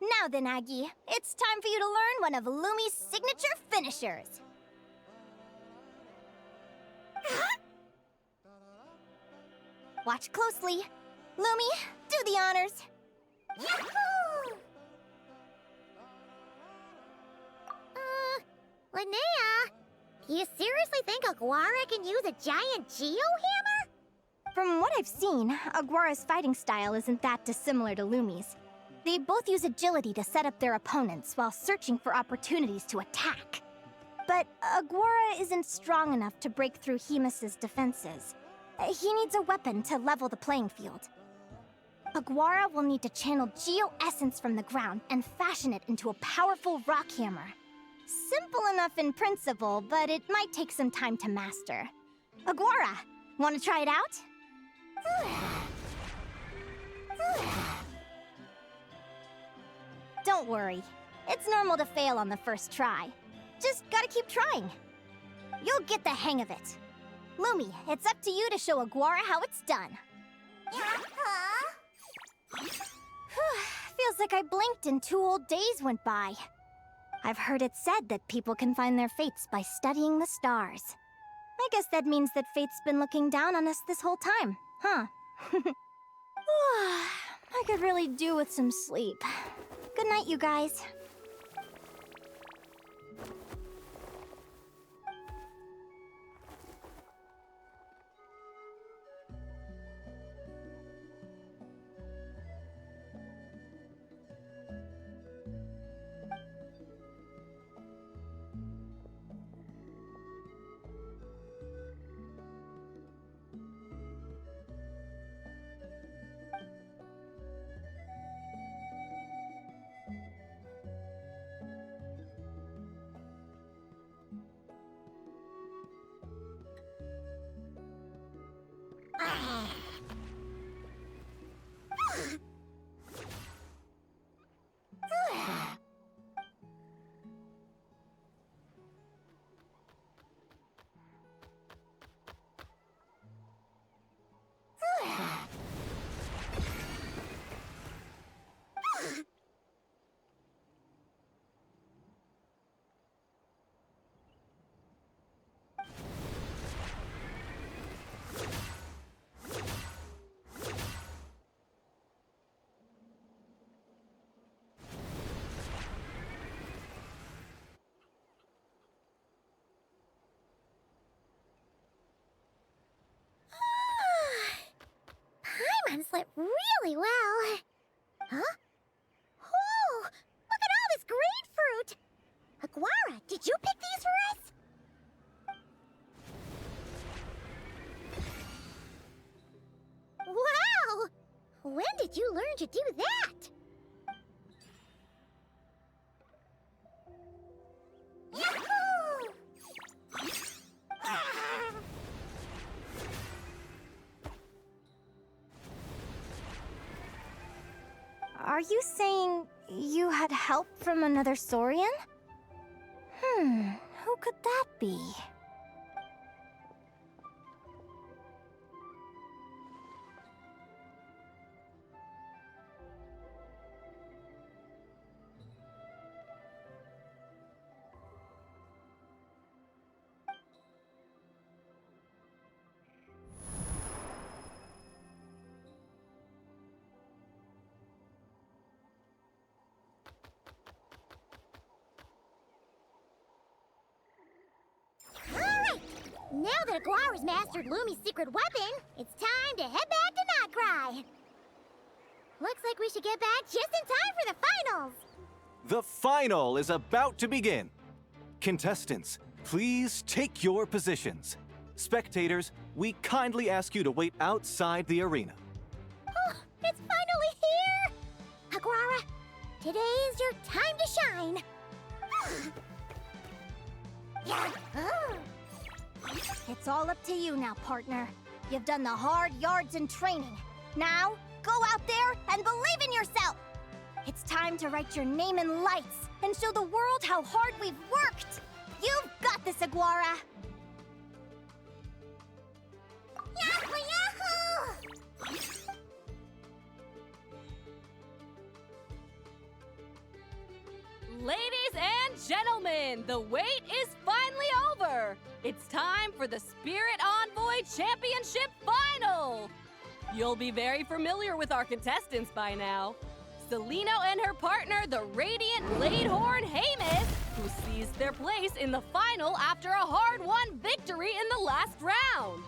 Now then, Aggie, it's time for you to learn one of Lumi's signature finishers. Watch closely. Lumi, do the honors. Yahoo! Linnea, do you seriously think Aguara can use a giant geo-hammer? From what I've seen, Aguara's fighting style isn't that dissimilar to Lumi's. They both use agility to set up their opponents while searching for opportunities to attack. But Aguara isn't strong enough to break through Hemus's defenses. He needs a weapon to level the playing field. Aguara will need to channel geo-essence from the ground and fashion it into a powerful rock hammer. Simple enough in principle, but it might take some time to master. Aguara, want to try it out? Don't worry. It's normal to fail on the first try. Just gotta keep trying. You'll get the hang of it. Lumi, it's up to you to show Aguara how it's done. Feels like I blinked and 2 whole days went by. I've heard it said that people can find their fates by studying the stars. I guess that means that fate's been looking down on us this whole time, huh? I could really do with some sleep. Good night, you guys. Paimon slept really well. Huh? Oh, look at all this grapefruit! Aguara, did you pick these for us? Wow! When did you learn to do that? Yahoo! Are you saying you had help from another Saurian? Who could that be? Now that Aguara's mastered Lumi's secret weapon, it's time to head back to Nightcry. Looks like we should get back just in time for the finals. The final is about to begin. Contestants, please take your positions. Spectators, we kindly ask you to wait outside the arena. Oh, it's finally here! Aguara, today is your time to shine. It's all up to you now, partner. You've done the hard yards in training. Now, go out there and believe in yourself! It's time to write your name in lights and show the world how hard we've worked! You've got this, Aguara! Yahoo! Yahoo! Ladies and gentlemen, the wait is finally over. It's time for the Spirit Envoy Championship Final. You'll be very familiar with our contestants by now. Celino and her partner, the Radiant Bladehorn Hamus, who seized their place in the final after a hard-won victory in the last round.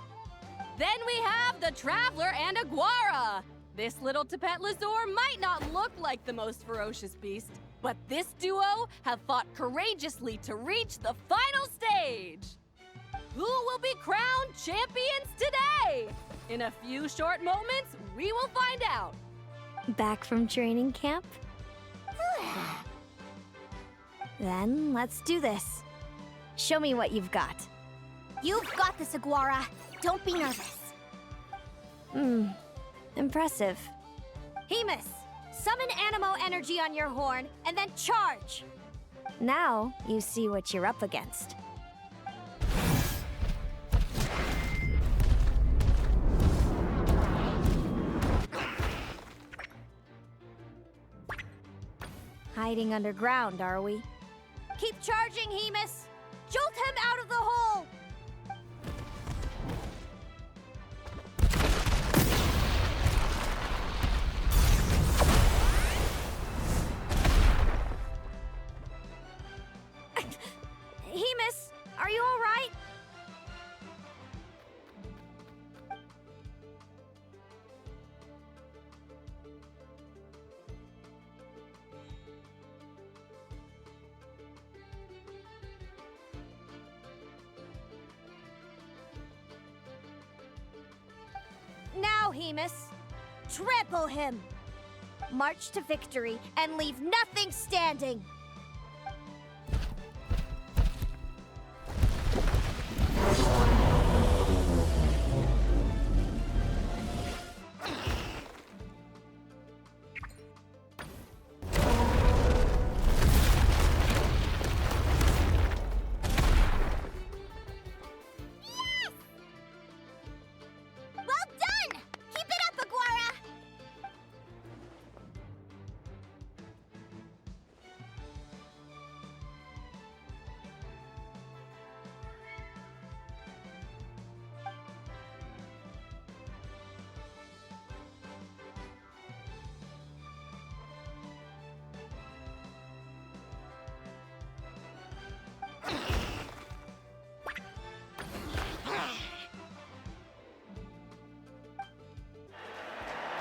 Then we have the Traveler and Aguara. This little Tapet Lazur might not look like the most ferocious beast, but this duo have fought courageously to reach the final stage. Who will be crowned champions today? In a few short moments, we will find out. Back from training camp? Then let's do this. Show me what you've got. You've got this, Aguara. Don't be nervous. Impressive. Hamus, Summon Animo energy on your horn, and then charge! Now, you see what you're up against. Hiding underground, are we? Keep charging, Hemus! Jolt him out of the hole! Hemus, are you all right? Now, Hemus, trample him! March to victory and leave nothing standing!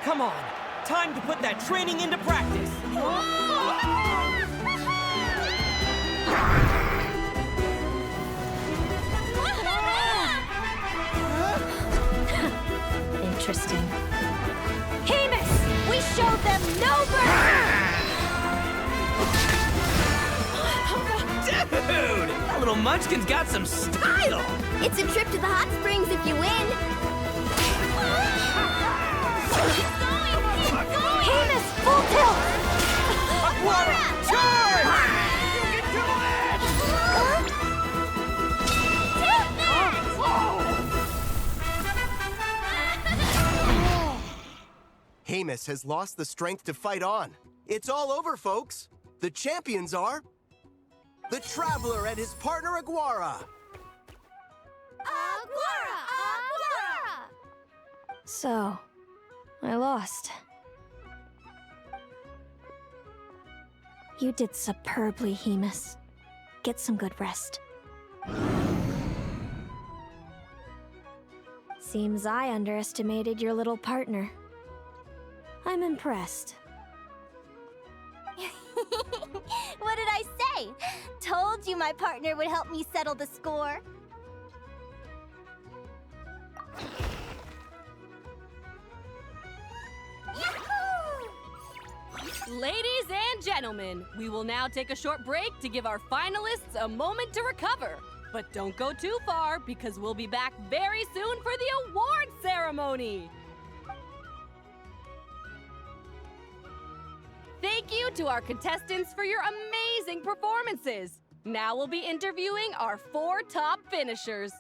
Come on! Time to put that training into practice! Interesting. Hemus! We showed them no mercy! Dude! That little munchkin's got some style! It's a trip to the hot springs if you win. Hemus, full tilt! Aquara, charge! You can do it! Hemus has lost the strength to fight on. It's all over, folks. The champions are the Traveler and his partner Aguara. Aguara! So, I lost. You did superbly, Hemus. Get some good rest. Seems I underestimated your little partner. I'm impressed. What did I say? Told you my partner would help me settle the score. Ladies and gentlemen, we will now take a short break to give our finalists a moment to recover. But don't go too far, because we'll be back very soon for the award ceremony. Thank you to our contestants for your amazing performances. Now we'll be interviewing our 4 top finishers.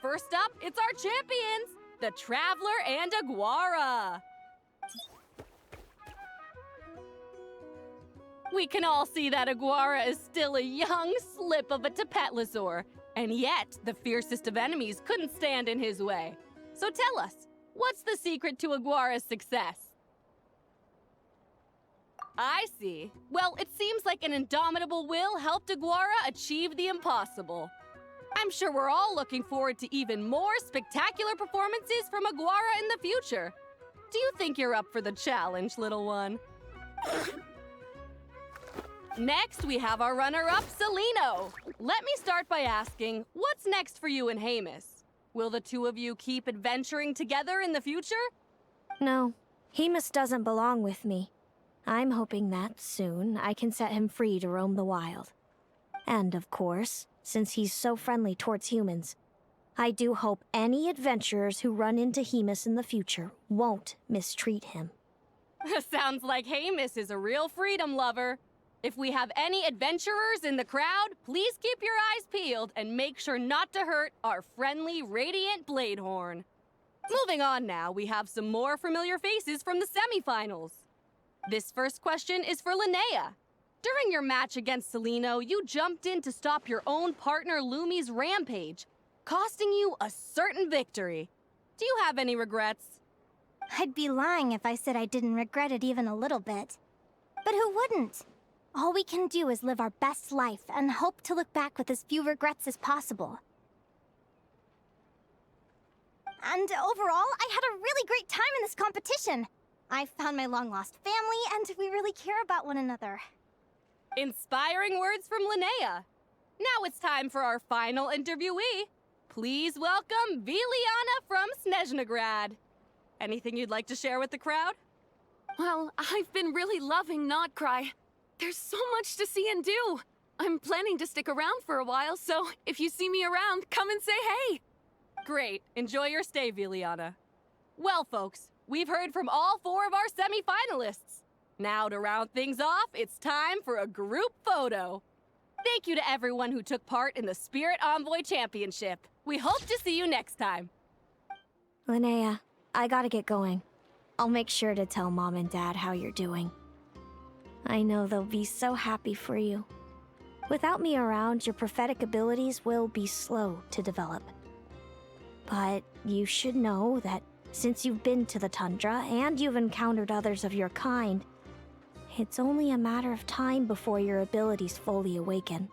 First up, it's our champions, the Traveler and Aguara. We can all see that Aguara is still a young slip of a Tapetlosaur, and yet the fiercest of enemies couldn't stand in his way. So tell us, what's the secret to Aguara's success? I see. Well, it seems like an indomitable will helped Aguara achieve the impossible. I'm sure we're all looking forward to even more spectacular performances from Aguara in the future. Do you think you're up for the challenge, little one? Next, we have our runner-up, Celino. Let me start by asking, what's next for you and Hemus? Will the two of you keep adventuring together in the future? No, Hemus doesn't belong with me. I'm hoping that soon I can set him free to roam the wild. And of course, since he's so friendly towards humans, I do hope any adventurers who run into Hemus in the future won't mistreat him. Sounds like Hamus is a real freedom lover. If we have any adventurers in the crowd, please keep your eyes peeled and make sure not to hurt our friendly, radiant Bladehorn. Moving on now, we have some more familiar faces from the semifinals. This first question is for Linnea. During your match against Celino, you jumped in to stop your own partner Lumi's rampage, costing you a certain victory. Do you have any regrets? I'd be lying if I said I didn't regret it even a little bit. But who wouldn't? All we can do is live our best life and hope to look back with as few regrets as possible. And overall, I had a really great time in this competition. I found my long-lost family, and we really care about one another. Inspiring words from Linnea. Now it's time for our final interviewee. Please welcome Viliana from Snezhnegrad. Anything you'd like to share with the crowd? Well, I've been really loving Nodcry. There's so much to see and do. I'm planning to stick around for a while, so if you see me around, come and say hey. Great. Enjoy your stay, Viliana. Well, folks, we've heard from all 4 of our semi-finalists. Now, to round things off, it's time for a group photo. Thank you to everyone who took part in the Spirit Envoy Championship. We hope to see you next time. Linnea, I gotta get going. I'll make sure to tell Mom and Dad how you're doing. I know they'll be so happy for you. Without me around, your prophetic abilities will be slow to develop. But you should know that since you've been to the tundra and you've encountered others of your kind, it's only a matter of time before your abilities fully awaken.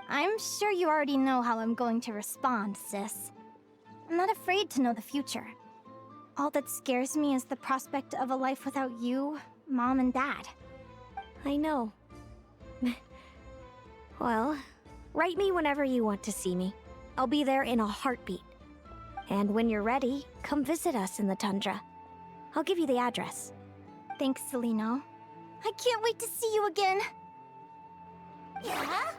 I'm sure you already know how I'm going to respond, sis. I'm not afraid to know the future. All that scares me is the prospect of a life without you, Mom, and Dad. I know. Well, write me whenever you want to see me. I'll be there in a heartbeat. And when you're ready, come visit us in the tundra. I'll give you the address. Thanks, Celino. I can't wait to see you again. Yeah?